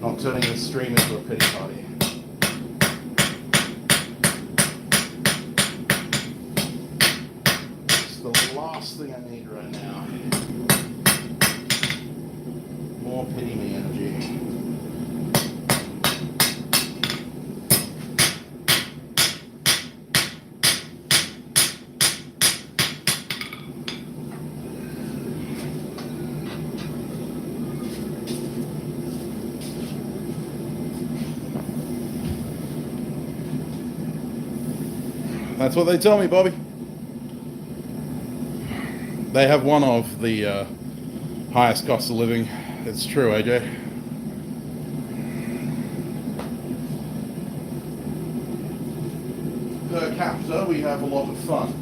Not turning this stream into a pity party. It's the last thing I need right now. More pity me energy. That's what they tell me, Bobby. They have one of the highest cost of living. It's true, AJ. Per capita, we have a lot of fun.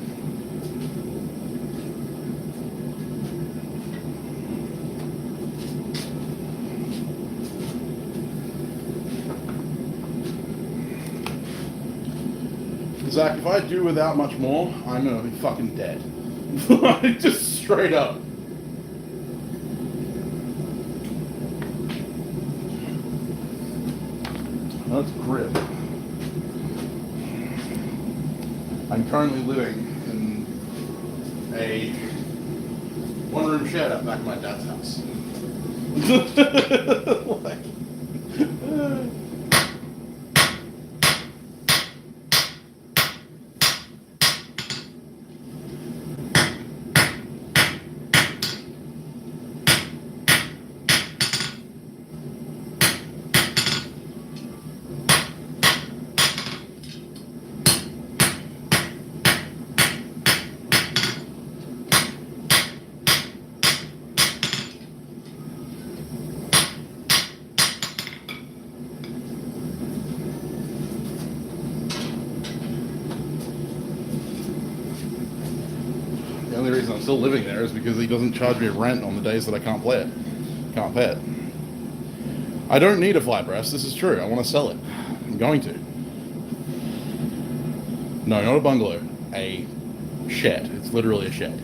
Zach, if I do without much more, I'm gonna be fucking dead. Just straight up. That's grim. I'm currently living in a one-room shed out back of my dad's house. Like, the only reason I'm still living there is because he doesn't charge me rent on the days that I can't play it. Can't pay it. I don't need a flat breast, this is true. I want to sell it. I'm going to. No, not a bungalow. A shed. It's literally a shed.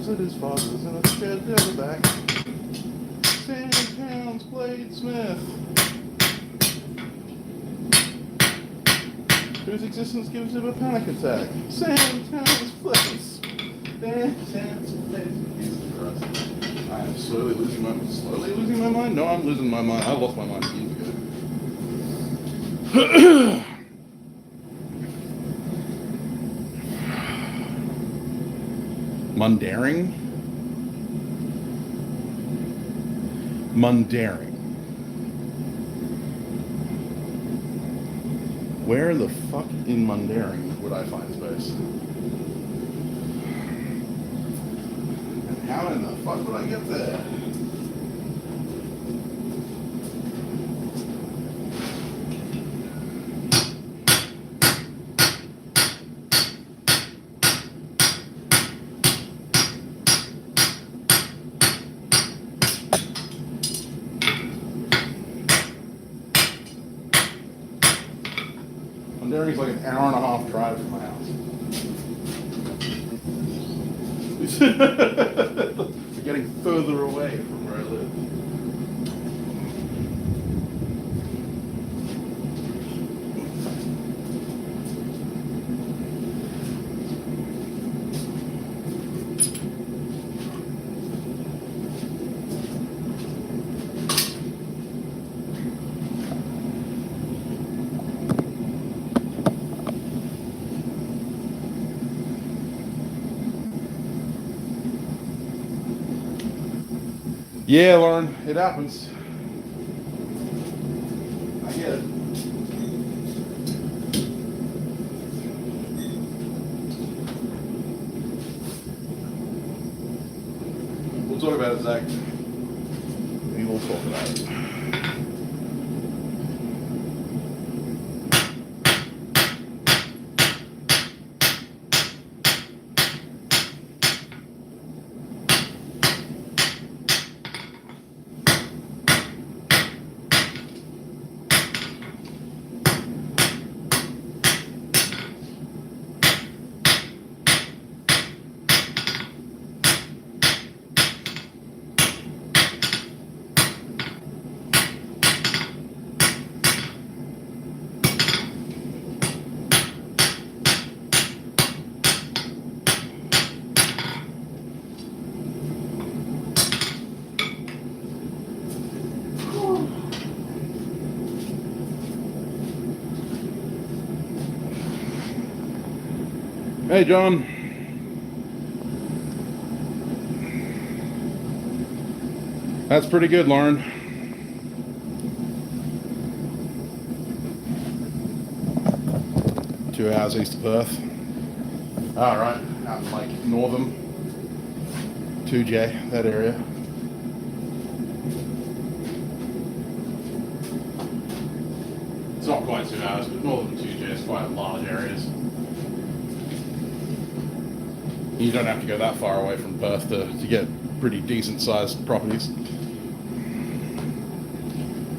At his father's in a shed near the back. Sandtown's Bladesmith, whose existence gives him a panic attack. Sandtown's place. Sandtown's place. Jesus Christ. I am slowly losing my mind? No, I'm losing my mind. I lost my mind years ago. Mundaring? Mundaring. Where the fuck in Mundaring would I find space? And how in the fuck would I get there? Mundaring's like an hour and a half drive from my house. We're getting further away from where I live. Yeah, Lauren, it happens. I get it. We'll talk about it, Zach. We will talk about it. Hey, John. That's pretty good, Lauren. Two hours east of Perth. All right, out in like Northam, 2J, that area. It's not quite 2 hours, but Northam 2J is quite large areas. You don't have to go that far away from Perth to get pretty decent sized properties.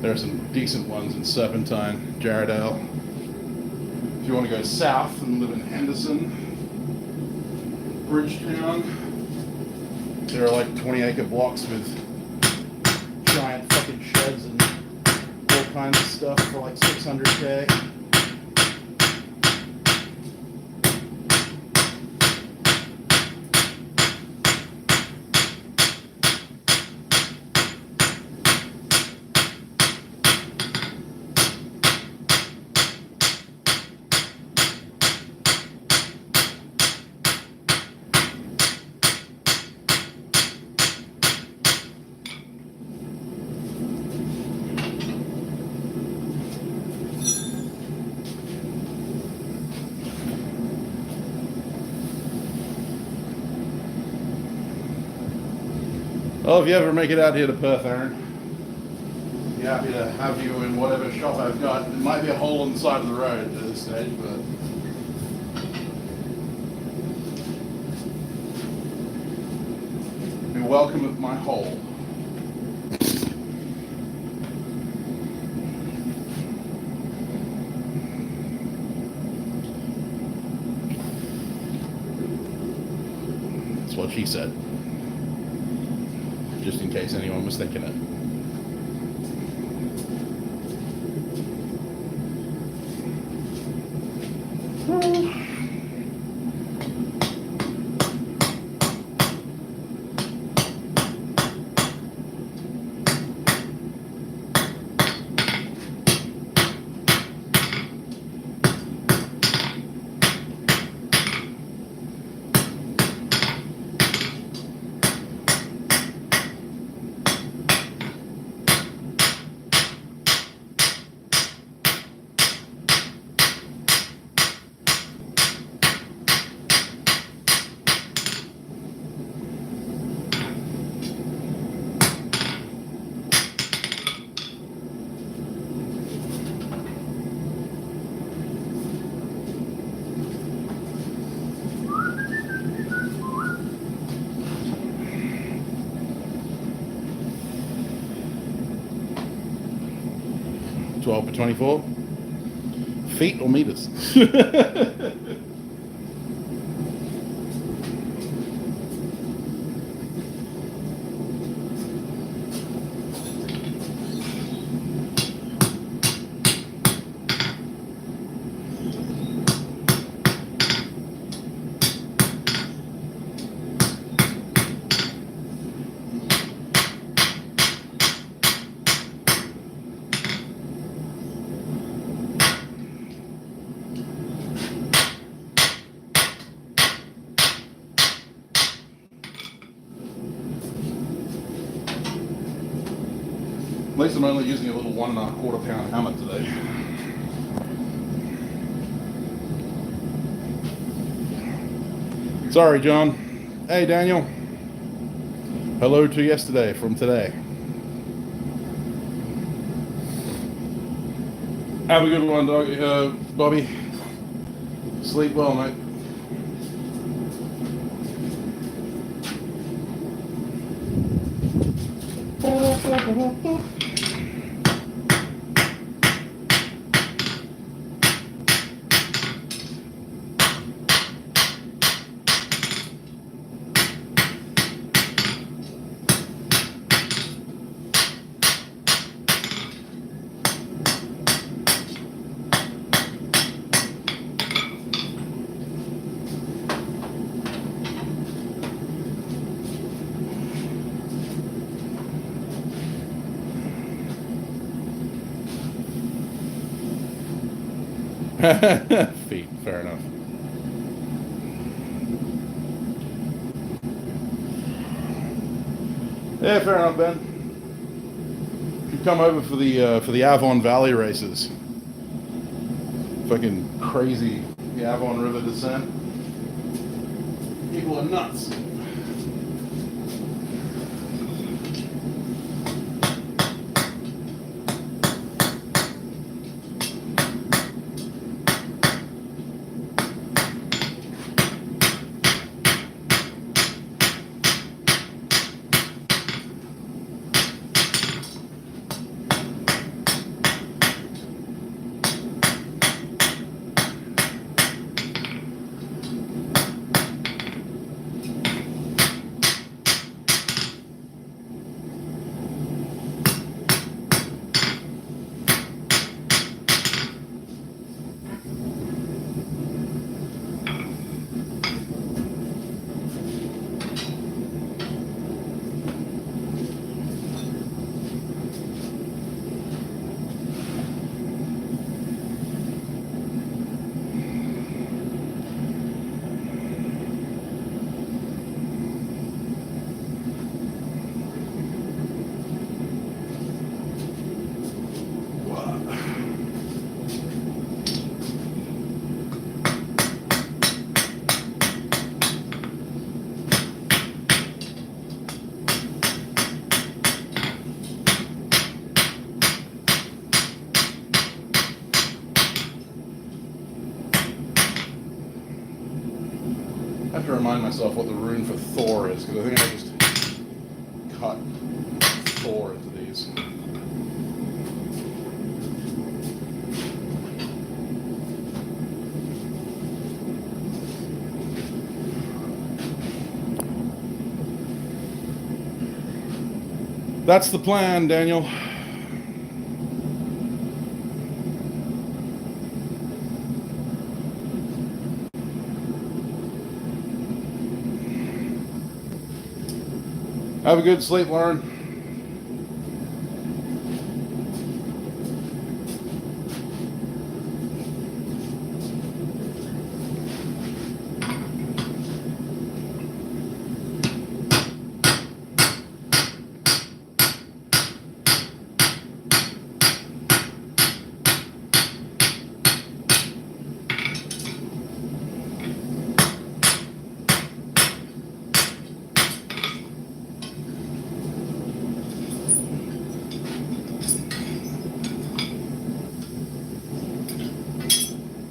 There are some decent ones in Serpentine, Jarrahdale. If you want to go south and live in Henderson, Bridgetown, there are like 20-acre blocks with giant fucking sheds and all kinds of stuff for like $600K. Well, if you ever make it out here to Perth, Aaron, be happy to have you in whatever shop I've got. It might be a hole on the side of the road at this stage, but you're welcome at my hole. That's what she said. Just in case anyone was thinking it. $12 by 24 feet or meters. least I'm only using a little 1¼ pound hammer today. Sorry, John. Hey, Daniel. Hello to yesterday from today. Have a good one, dog, Bobby. Sleep well, mate. Feet, fair enough. Yeah, fair enough, Ben. You come over for the Avon Valley races. Fucking crazy, the Avon River descent. People are nuts. I have to remind myself what the rune for Thor is, because I think I just cut Thor into these. That's the plan, Daniel. Have a good sleep, Lauren.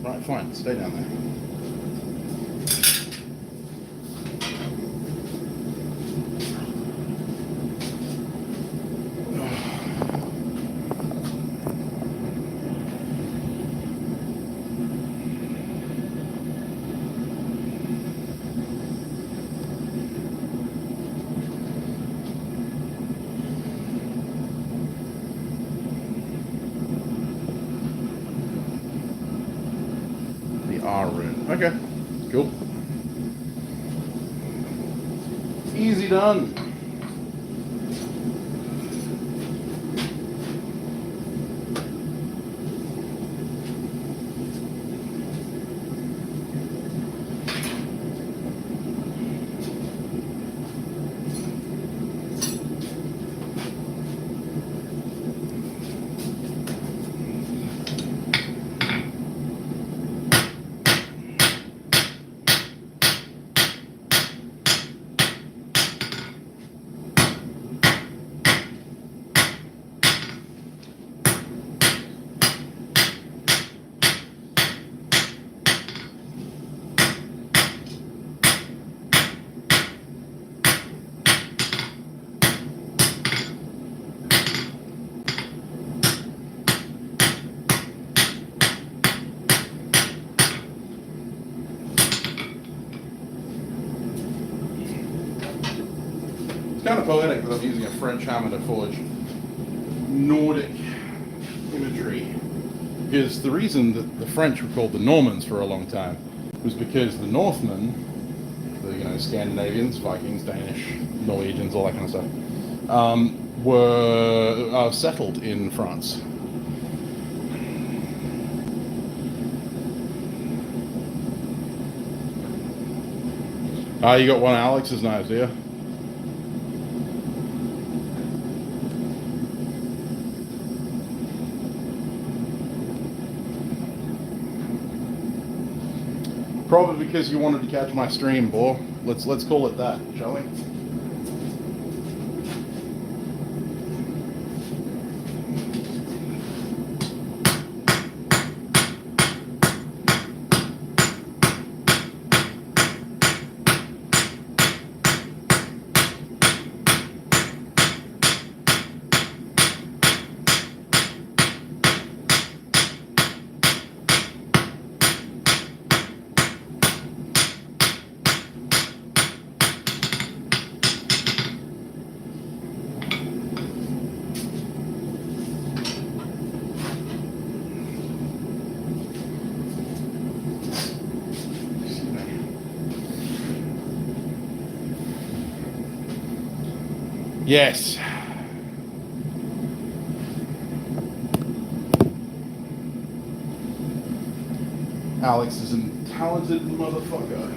Right, fine. Stay down there. R rune. Okay, cool. Easy done. It's kind of poetic that I'm using a French hammer to forge Nordic imagery. Because the reason that the French were called the Normans for a long time was because the Northmen, the Scandinavians, Vikings, Danish, Norwegians, all that kind of stuff, were settled in France. You got one of Alex's knives, do you? Probably because you wanted to catch my stream, boy. Let's call it that, shall we? Yes. Alex is a talented motherfucker.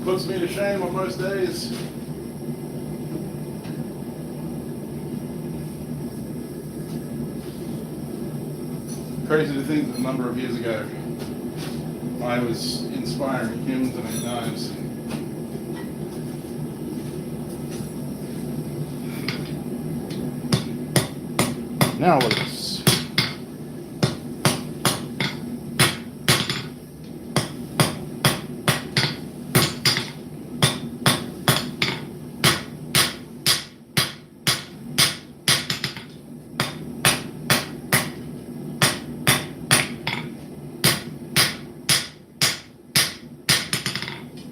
Puts me to shame on most days. Crazy to think that a number of years ago I was inspiring him to make knives. Now look at this.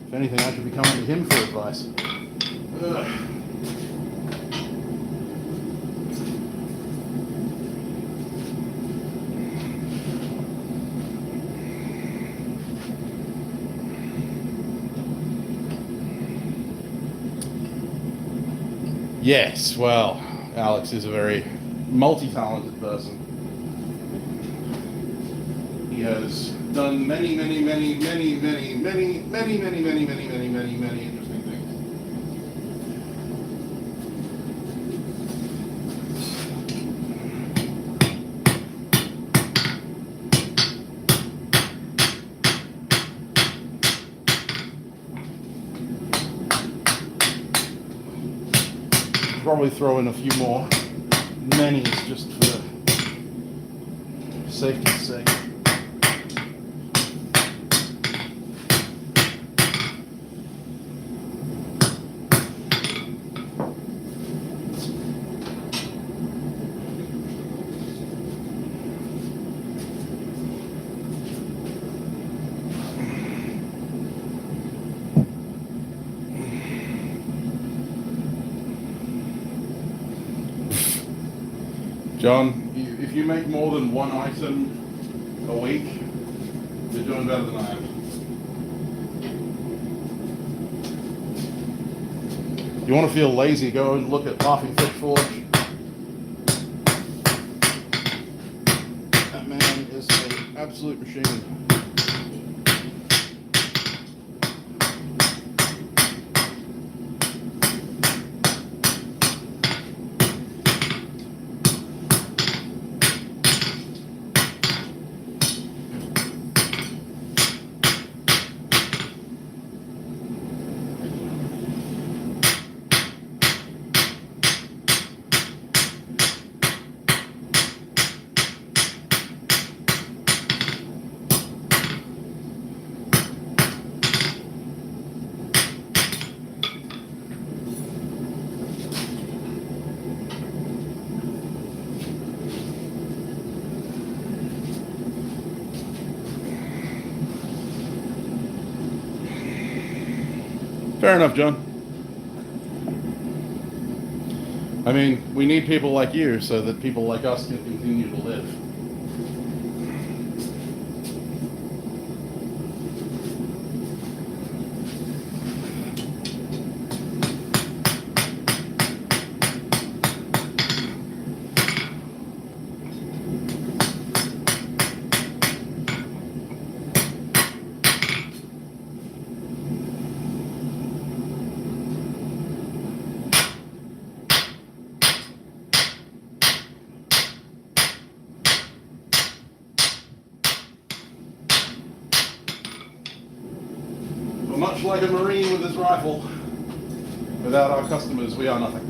If anything, I should be coming to him for advice. Yes, well, Alex is a very multi-talented person. He has done many interesting things. Probably throw in a few more minis just for safety's sake. John, if you make more than one item a week, you're doing better than I am. You want to feel lazy, go and look at Laughing Fish Forge. That man is an absolute machine. Fair enough, John. I mean, we need people like you so that people like us can continue to live. Much like a Marine with his rifle, without our customers, we are nothing.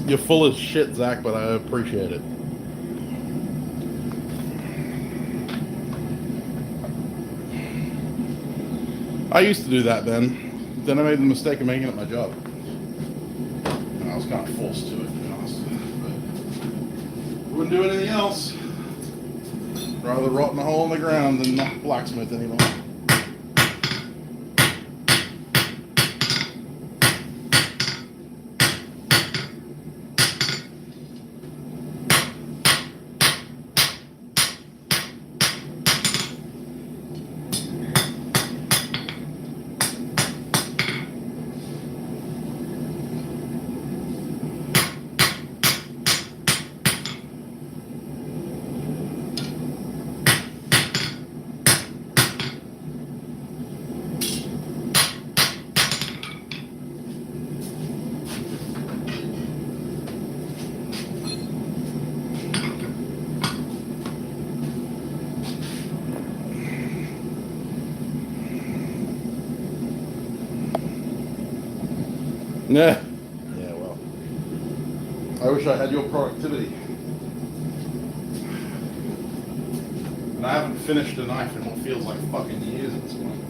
You're full of shit, Zach, but I appreciate it. I used to do that then. Then I made the mistake of making it my job. And I was kind of forced to it, to be honest. Wouldn't do anything else. Rather rot in a hole in the ground than not blacksmith anymore. Yeah. Yeah, well. I wish I had your productivity. And I haven't finished a knife in what feels like fucking years at this point.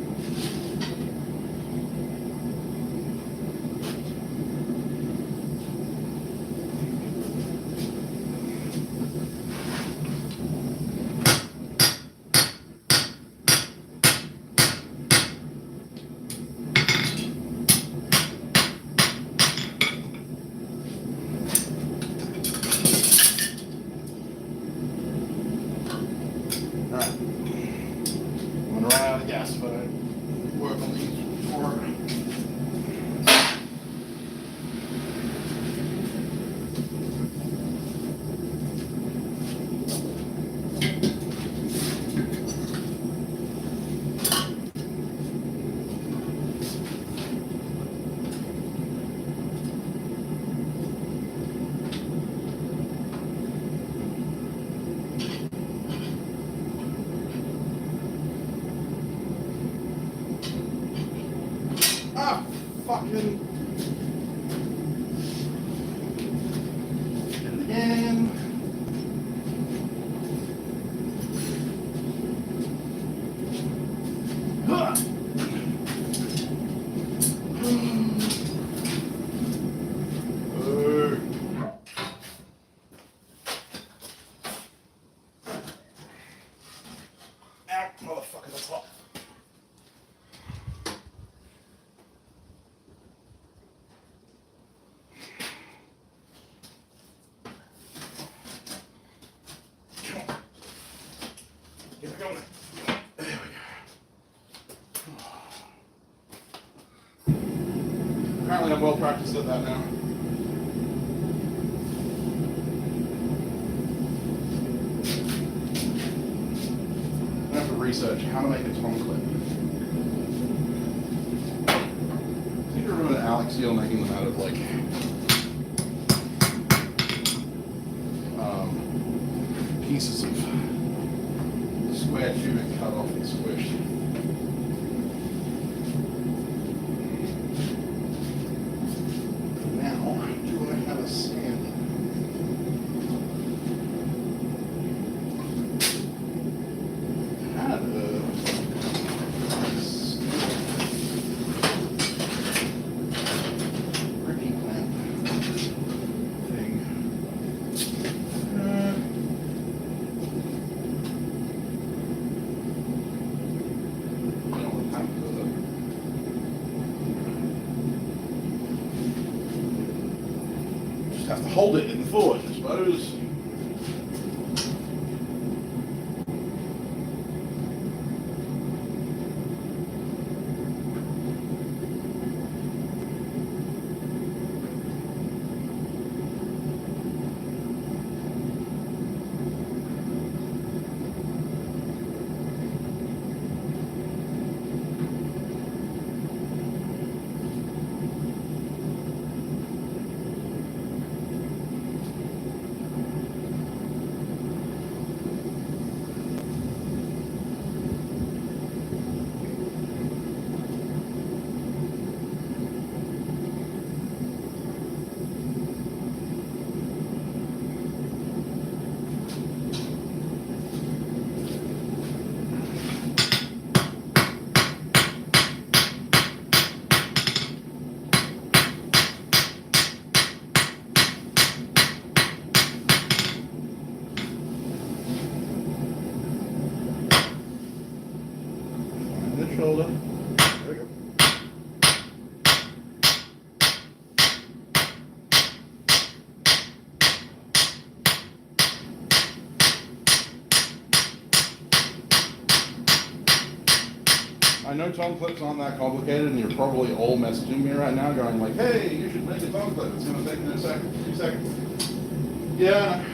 Fucking again. Motherfucker, that's hot. Get it going. There we go. Apparently I'm well practiced at that now. I have to research how to make a tongue clip. I think I remember Alex Steele making them out of like pieces of square tubing cut off and squished. Now, do I have a sander? Ricky clamp thing. have to hold it in the forge, I suppose. Shoulder. There we go. I know tongue clips aren't that complicated, and you're probably all messaging me right now going like, hey, you should make a tongue clip. It's going to take me a few seconds. Yeah.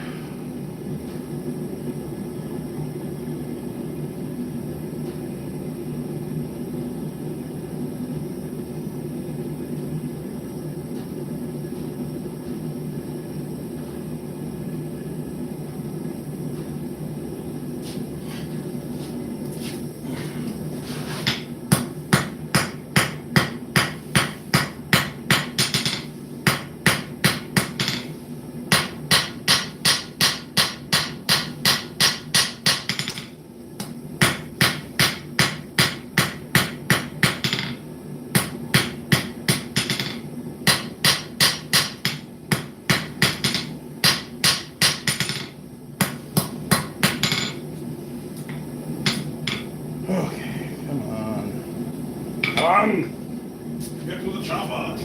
Okay, come on. Come on! Get to the chopper!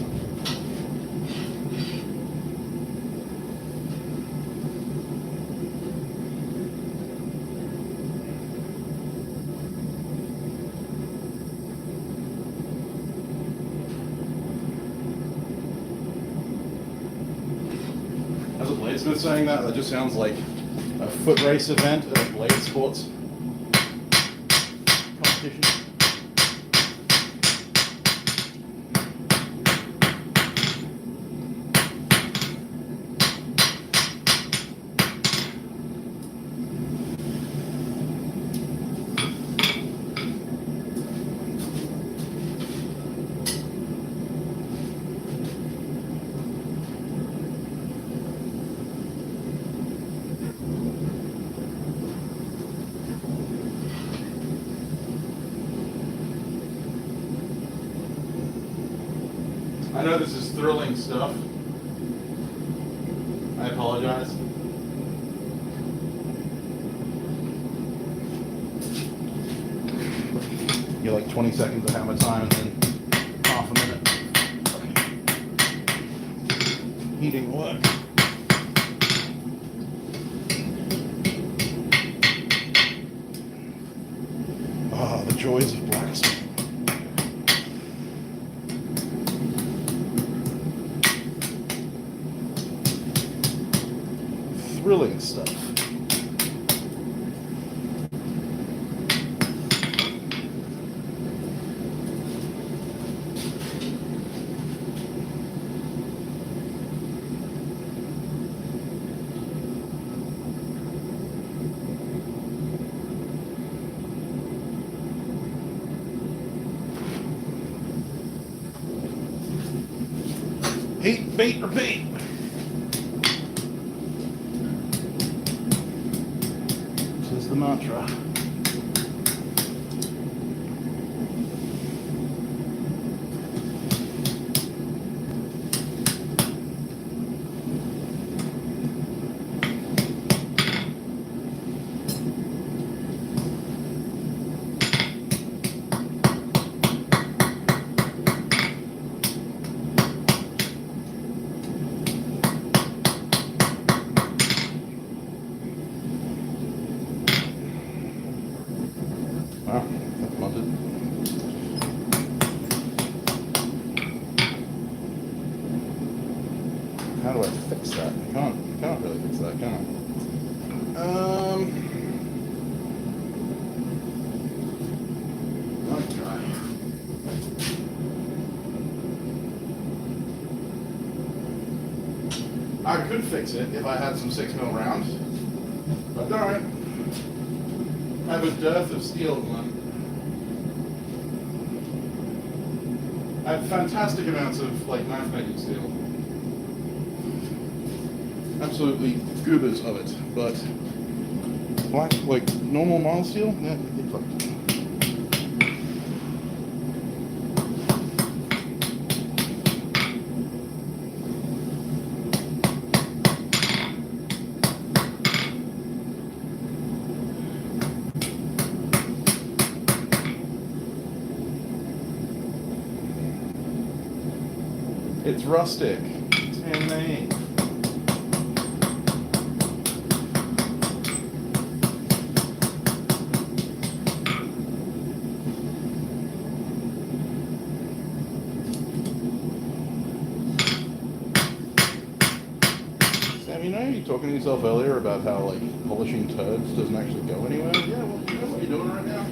As a bladesmith saying that, that just sounds like a foot race event at a blade sports competition. I know this is thrilling stuff. I apologize. You're like 20 seconds of hammer time and then half a minute heating work. Ah, the joys of Bladesmith. Thrilling stuff. Heat, beat, repeat. This is the mantra. How do I fix that? I can't really fix that, can I? Okay. I could fix it if I had some 6mm rounds, but don't. I have a dearth of steel at the moment. I have fantastic amounts of knife making steel. Absolutely goobers of it, but normal mild steel? Yeah, get fucked. It's rustic. It's handmade. Sam, you were talking to yourself earlier about how polishing turds doesn't actually go anywhere? Yeah, well, you know what you're doing right now?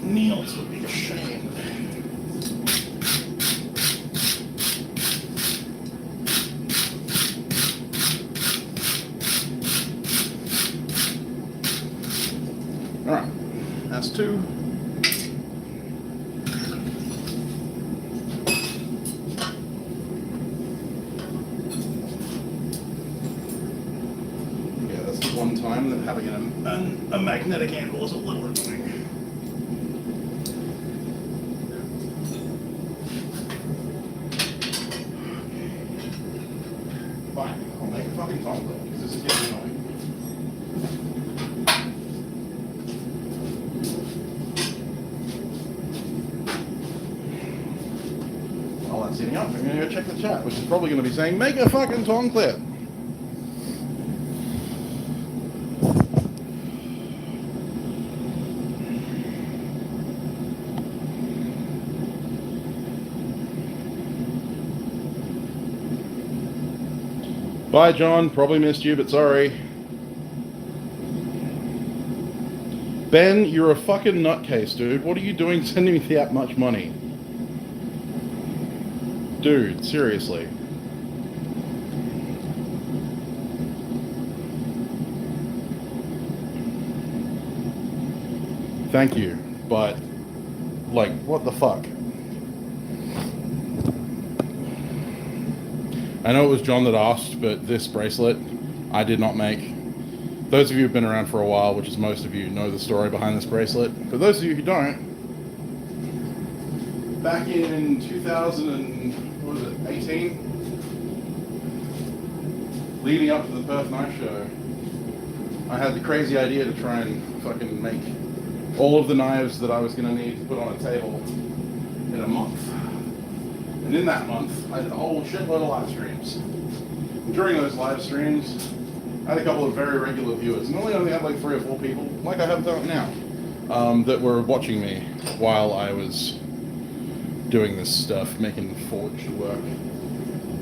Niels would be ashamed. Alright, that's 2. Yeah, that's the one time that having a magnetic anvil is a little annoying. Fine, I'll make a fucking tongue because this is getting annoying. While that's setting up, I'm going to go check the chat, which is probably going to be saying, make a fucking tongue clip. Bye, John. Probably missed you, but sorry. Ben, you're a fucking nutcase, dude. What are you doing sending me that much money? Dude, seriously. Thank you, but, what the fuck? I know it was John that asked, but this bracelet I did not make. Those of you who've been around for a while, which is most of you, know the story behind this bracelet. For those of you who don't, back in 2018, leading up to the Perth Knife Show, I had the crazy idea to try and fucking make all of the knives that I was going to need to put on a table in a month. And in that month, I did a whole shitload of live streams. And during those live streams, I had a couple of very regular viewers, and only had 3 or 4 people, like I have done now, that were watching me while I was doing this stuff, making forged work.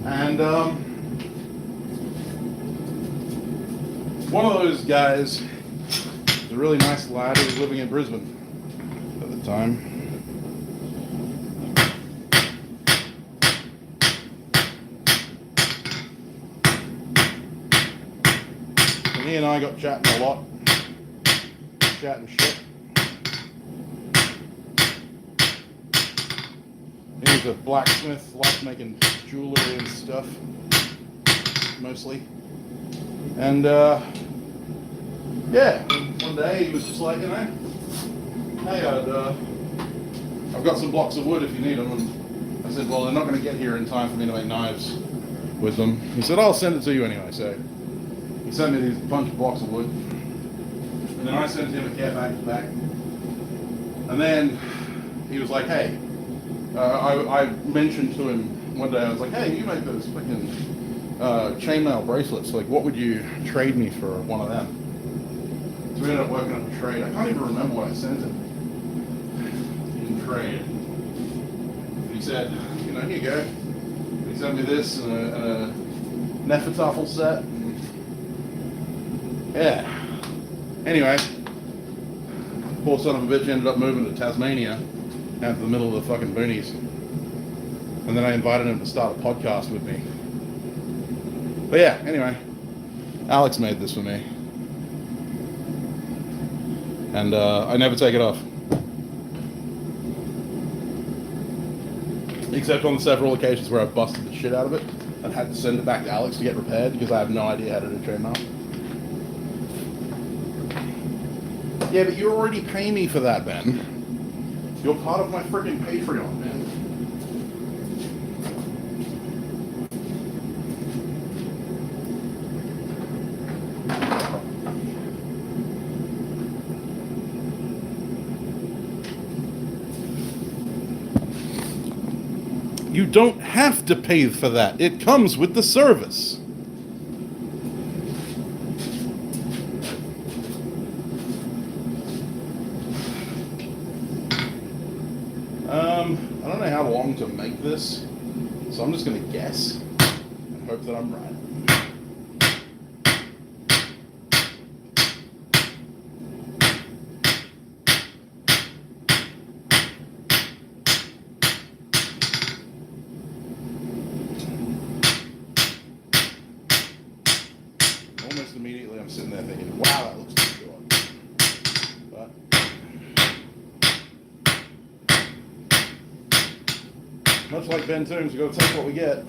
And one of those guys was a really nice lad who was living in Brisbane at the time. He and I got chatting a lot, chatting shit. He was a blacksmith, liked making jewelry and stuff, mostly. And yeah, one day he was just like, hey, I've got some blocks of wood if you need them. And I said, well, they're not going to get here in time for me to make knives with them. He said, I'll send it to you anyway. So he sent me these bunch of blocks of wood, and then I sent him a care package back. And then he was like, hey, I mentioned to him one day, I was like, hey, you make those fucking chainmail bracelets. Like, what would you trade me for one of them? So we ended up working up a trade. I can't even remember what I sent him in trade. He said, you know, here you go. He sent me this and a Nefertafel set. Yeah. Anyway, poor son of a bitch ended up moving to Tasmania, out to the middle of the fucking boonies. And then I invited him to start a podcast with me. But yeah, anyway, Alex made this for me. And I never take it off. Except on the several occasions where I've busted the shit out of it and had to send it back to Alex to get repaired because I have no idea how to do chainmail. Yeah, but you already pay me for that, Ben. You're part of my freaking Patreon, man. You don't have to pay for that. It comes with the service. I don't know how long to make this, so I'm just going to guess and hope that I'm right. Almost immediately I'm sitting there thinking, wow, that looks too short. But much like Ben Toombs, we've got to take what we get,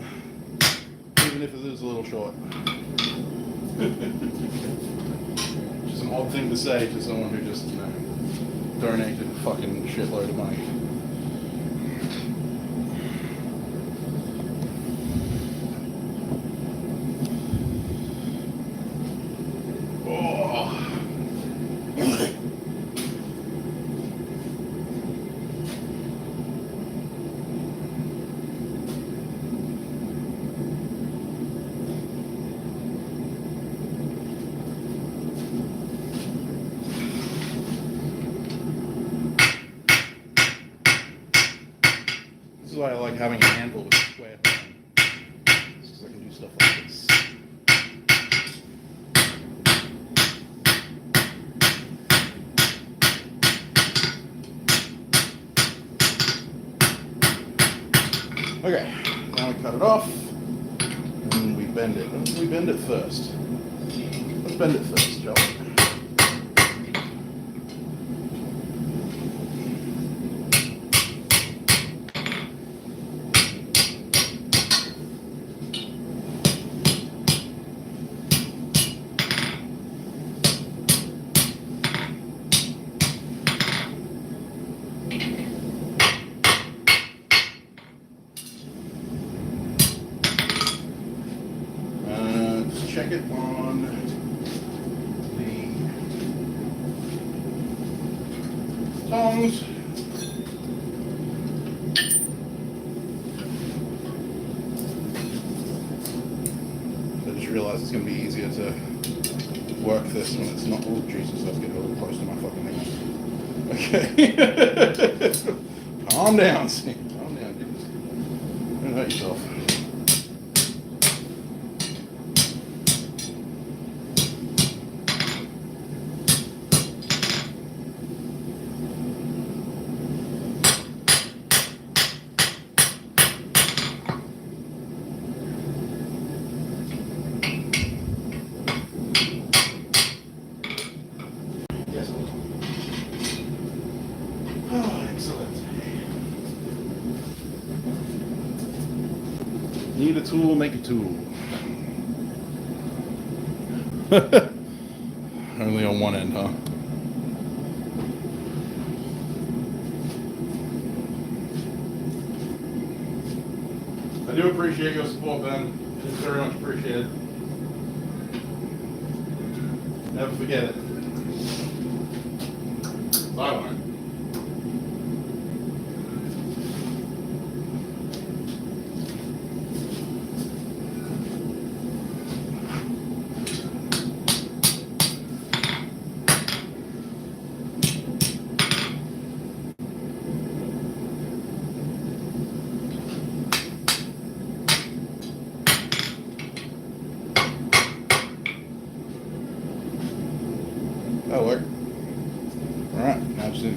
even if it is a little short. Which is an odd thing to say to someone who just, you know, donated a fucking shitload of money. This is why I like having a handle with a square thing. It's because I can do stuff like this. Okay, now we cut it off and we bend it. Let's we bend it first. Let's bend it first, shall we? Check it on the tongs. I just realized it's going to be easier to work this when it's not. Oh, Jesus, that's getting really close to my fucking hand. Okay. Calm down, Steve. Calm down, dude. Don't hurt yourself. Need a tool, make a tool. Only on one end, huh? I do appreciate your support, Ben. It's very much appreciated. Never forget it. I won't.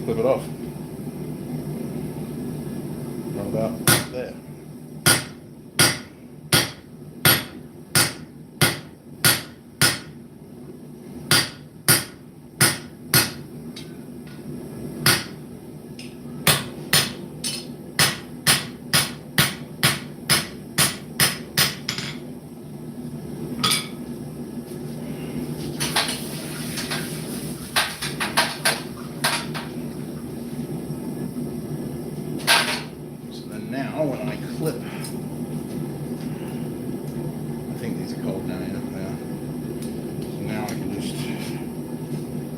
clip it off. Right about there. Now when I clip, I think these are cold now, yeah. So now I can just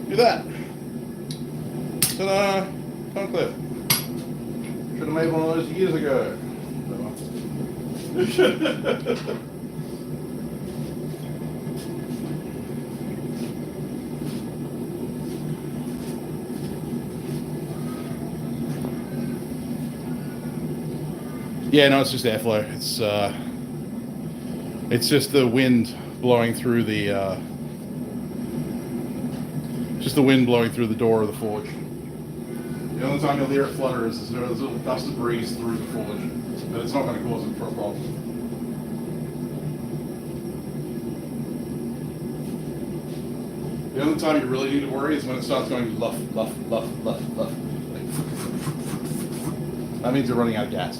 do that. Ta-da! Tongue clip. Should have made one of those years ago. Yeah, no, it's just airflow. It's just the wind blowing through the door of the forge. The only time you'll hear it flutter is there's a little gust of breeze through the forge, but it's not going to cause it for a problem. The only time you really need to worry is when it starts going luff, luff, luff, luff, luff. That means you're running out of gas.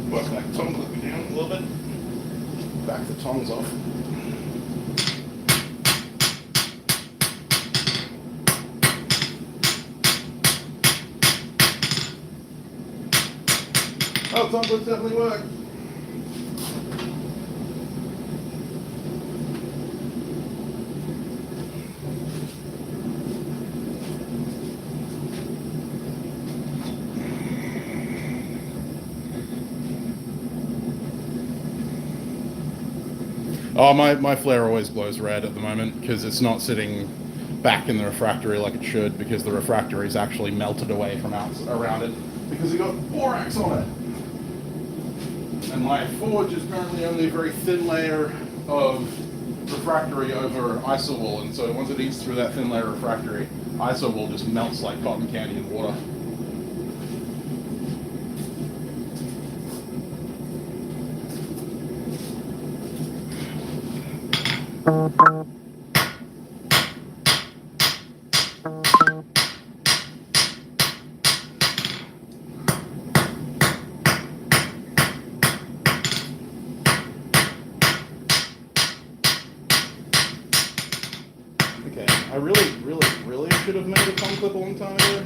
Work that tongue clip down a little bit. Back the tongs off. Oh, tongue clips definitely work. Oh, my flare always glows red at the moment because it's not sitting back in the refractory like it should, because the refractory is actually melted away from around it because it got borax on it. And my forge is currently only a very thin layer of refractory over isowool, and so once it eats through that thin layer of refractory, isowool just melts like cotton candy in water. Okay, I really should have made a tongue clip a long time ago.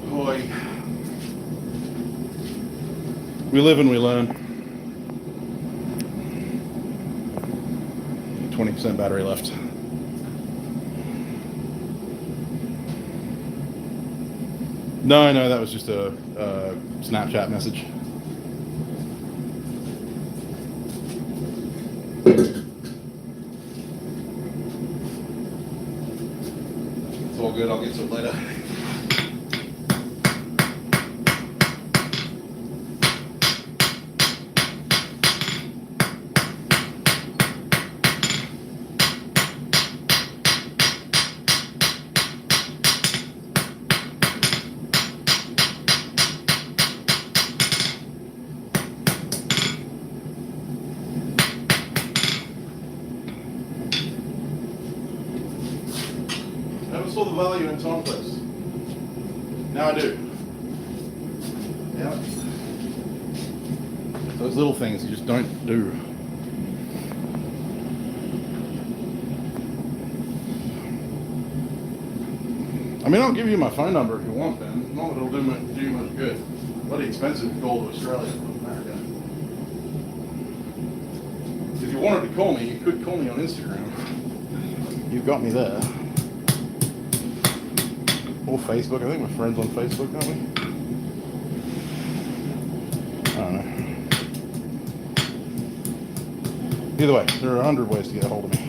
Boy. We live and we learn. 20% battery left. No, that was just a Snapchat message. It's all good, I'll get to it later. Never saw the value in tongue clips. Now I do. Yeah. Those little things you just don't do. I mean, I'll give you my phone number if you want, Ben. Not that it'll do much good. Bloody expensive to call to Australia from America. If you wanted to call me, you could call me on Instagram. You've got me there. Or Facebook. I think we're friends on Facebook, aren't we? I don't know. Either way, there are 100 ways to get a hold of me.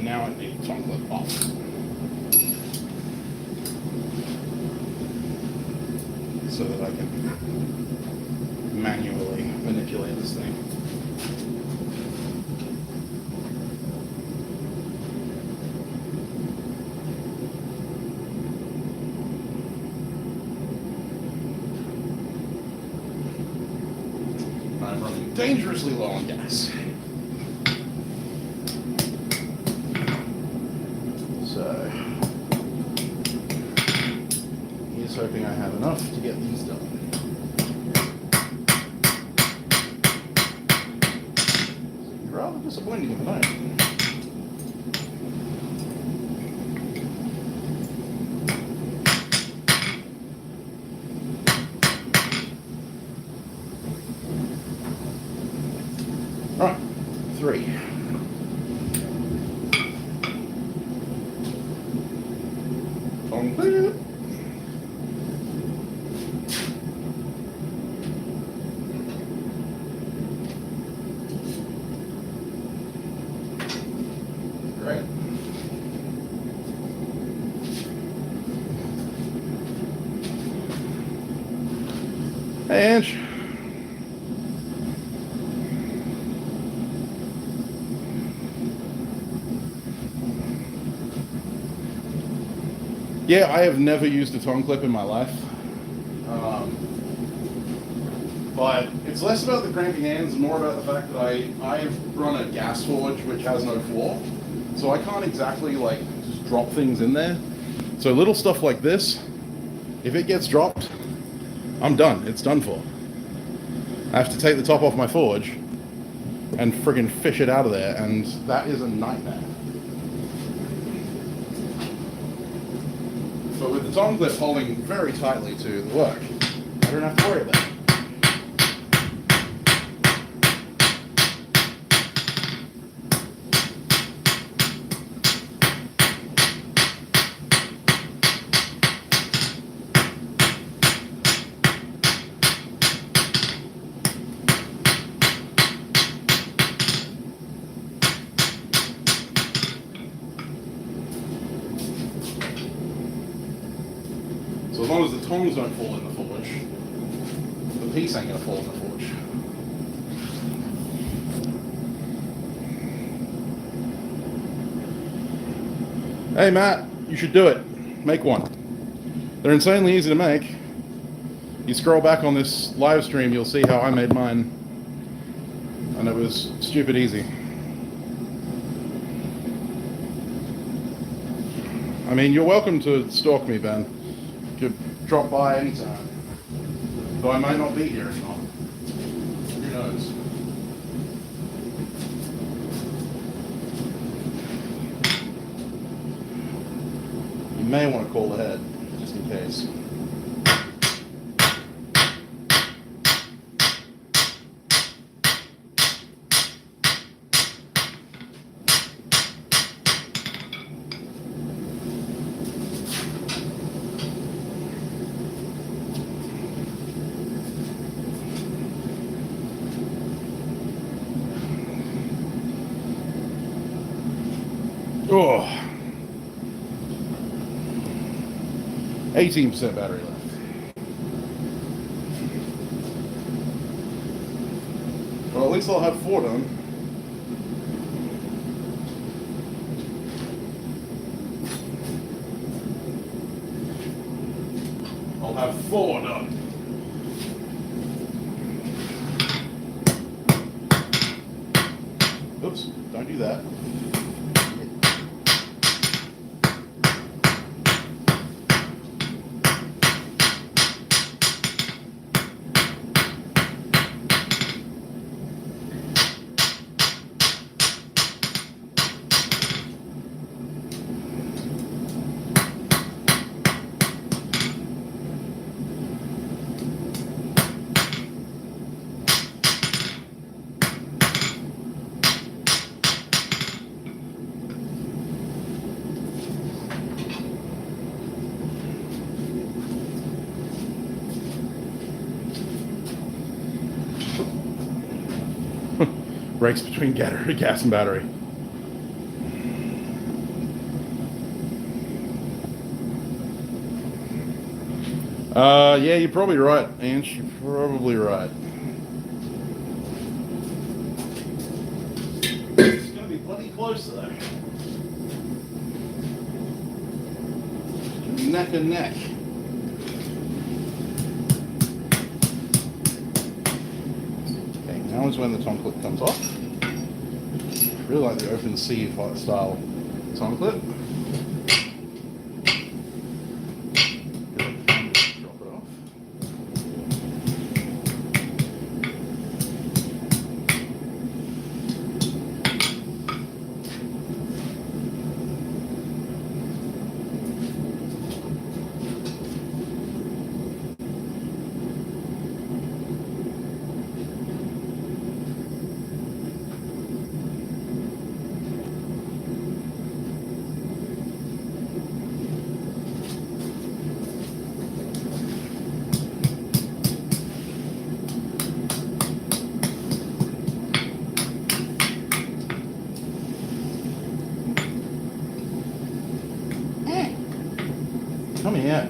Now I need to tongue clip off. So that I can manually manipulate this thing. I'm running dangerously low on gas. So, here's hoping I have enough to get these done. Rather disappointing if I don't. Alright, 3. Complete. Great. Hey, Ange. Yeah, I have never used a tongue clip in my life. But it's less about the crampy hands and more about the fact that I've run a gas forge which has no floor. So I can't exactly like just drop things in there. So little stuff like this, if it gets dropped, I'm done. It's done for. I have to take the top off my forge and friggin' fish it out of there, and that is a nightmare. But with the tongue clip holding very tightly to the work, I don't have to worry about it. So as long as the tongs don't fall in the forge, the piece ain't gonna fall in the forge. Hey Matt, you should do it. Make one. They're insanely easy to make. You scroll back on this live stream, you'll see how I made mine. And it was stupid easy. I mean, you're welcome to stalk me, Ben. You could drop by anytime. Though I might not be here anymore. Who knows? You may want to call ahead, just in case. Oh, 18% battery left. Well, at least I'll have 4 done. I'll have 4 done. don't do that. Breaks between gas and battery. Yeah, you're probably right, Ange. You're probably right. It's going to be bloody close, though. Neck and neck. Okay, now is when the tongue clip comes off. Really like the open sleeve style tongue clip. Drop it off. Come here.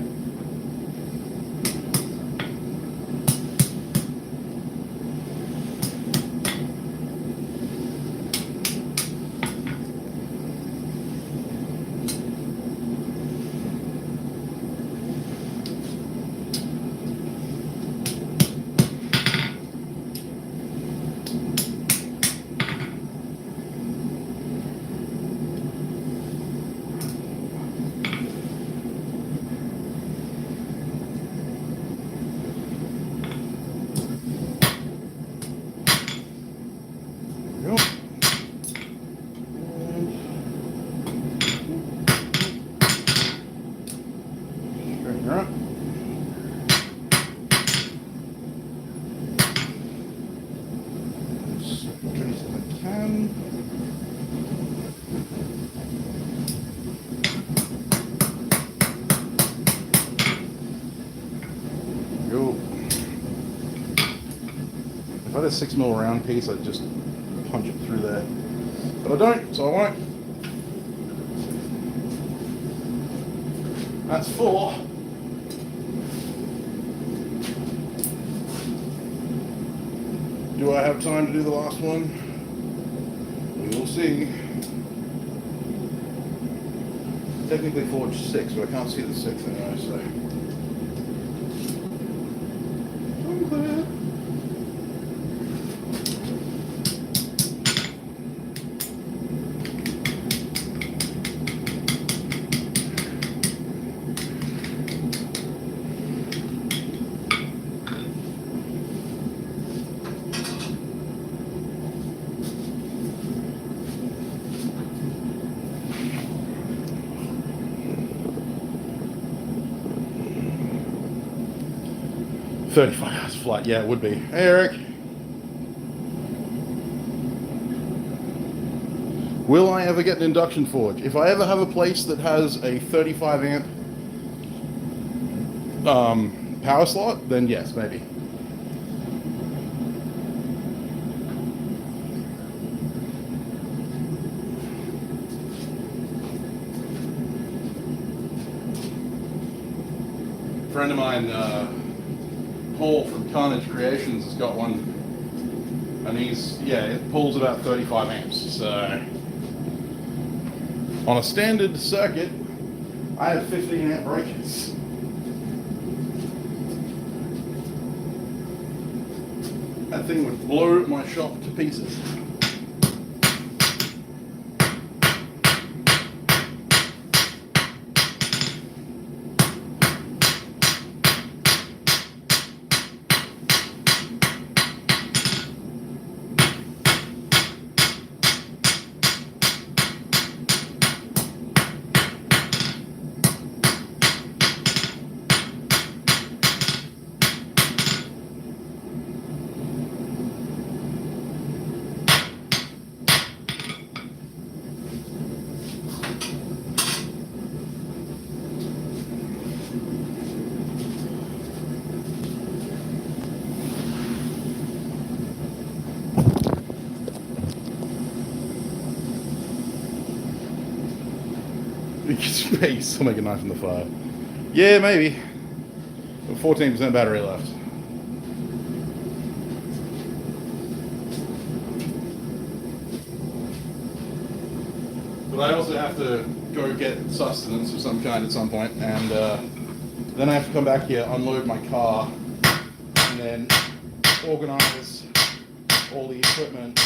If I had a 6mm round piece, I'd just punch it through there. But I don't, so I won't. That's 4. Do I have time to do the last one? We will see. Technically forged 6, but I can't see the 6th anyway, so. I'm clear. $35 flat, yeah, it would be. Hey, Eric. Will I ever get an induction forge? If I ever have a place that has a 35 amp power slot, then yes, maybe. A friend of mine, Paul from Carnage Creations, has got one, and it pulls about 35 amps. So on a standard circuit, I have 15 amp breakers. That thing would blow my shop to pieces. Space, I'll make a knife in the fire. Yeah, maybe. 14% battery left. But I also have to go get sustenance of some kind at some point, and then I have to come back here, unload my car, and then organize all the equipment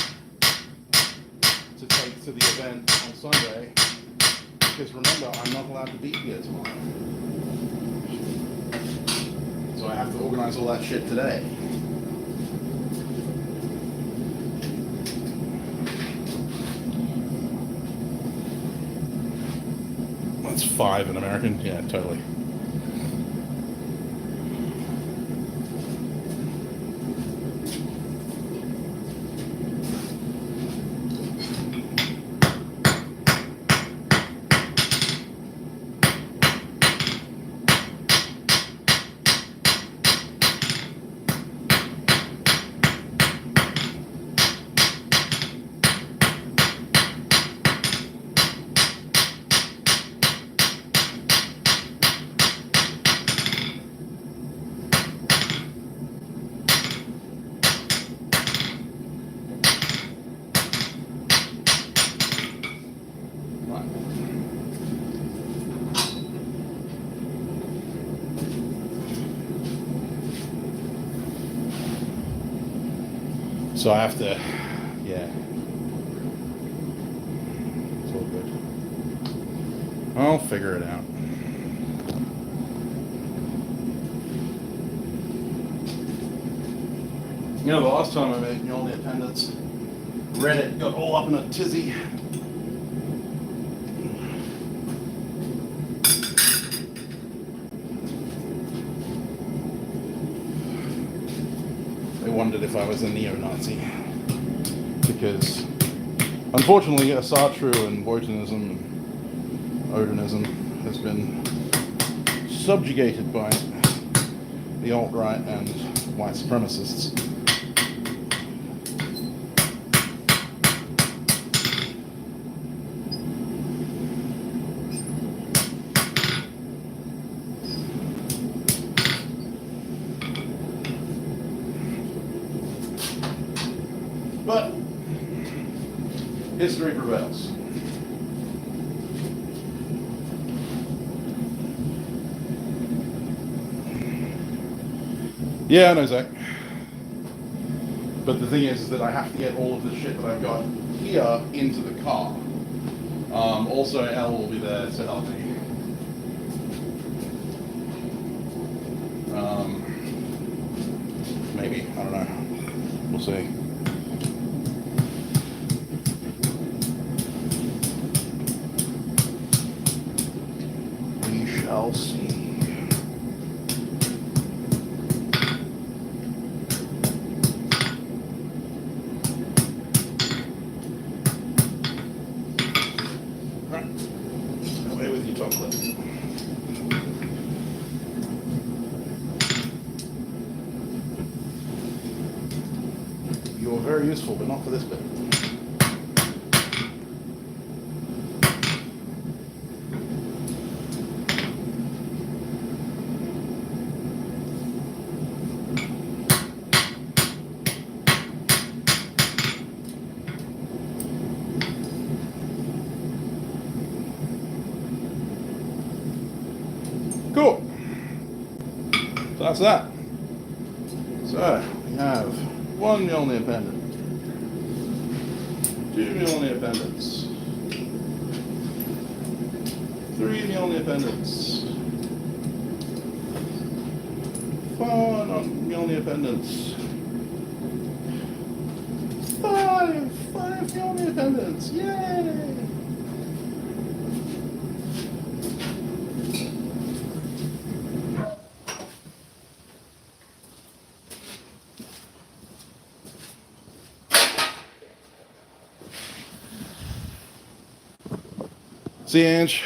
to take to the event on Sunday. Because remember, I'm not allowed to be here tomorrow. So I have to organize all that shit today. That's 5 in American? Yeah, totally. So I have to, yeah. It's all good. I'll figure it out. You know, the last time I made Mjolnir appendix, Reddit got all up in a tizzy. They wondered if I was a neo-Nazi. Because, unfortunately, Asatru and Wotanism and Odinism has been subjugated by the alt-right and white supremacists. But history prevails. Yeah, I know, Zach. But the thing is that I have to get all of the shit that I've got here into the car. Also, Elle will be there to help me. Maybe, I don't know. We'll see. We shall see. Right. Away with you, chocolate. You're very useful, but not for this bit. Cool. So that's that. So we have 1 Mjolnir pendant, 2 Mjolnir pendants, 3 Mjolnir pendants, 4 Mjolnir pendants, 5 Mjolnir pendants. Yay! See, Ange?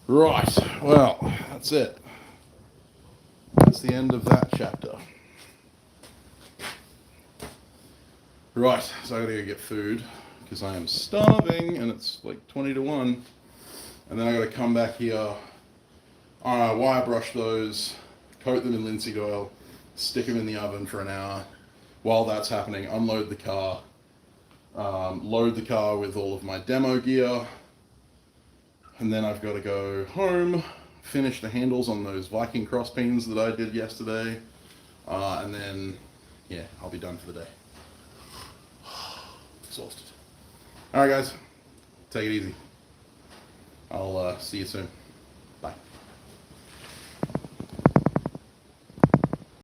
Right, well, that's it. That's the end of that chapter. Right, so I gotta go get food because I am starving and it's like 20 to 1. And then I gotta come back here, wire brush those, coat them in linseed oil, stick them in the oven for an hour. While that's happening, unload the car, load the car with all of my demo gear, and then I've got to go home, finish the handles on those Viking cross pins that I did yesterday, and then, yeah, I'll be done for the day. Exhausted. Alright guys, take it easy. I'll see you soon.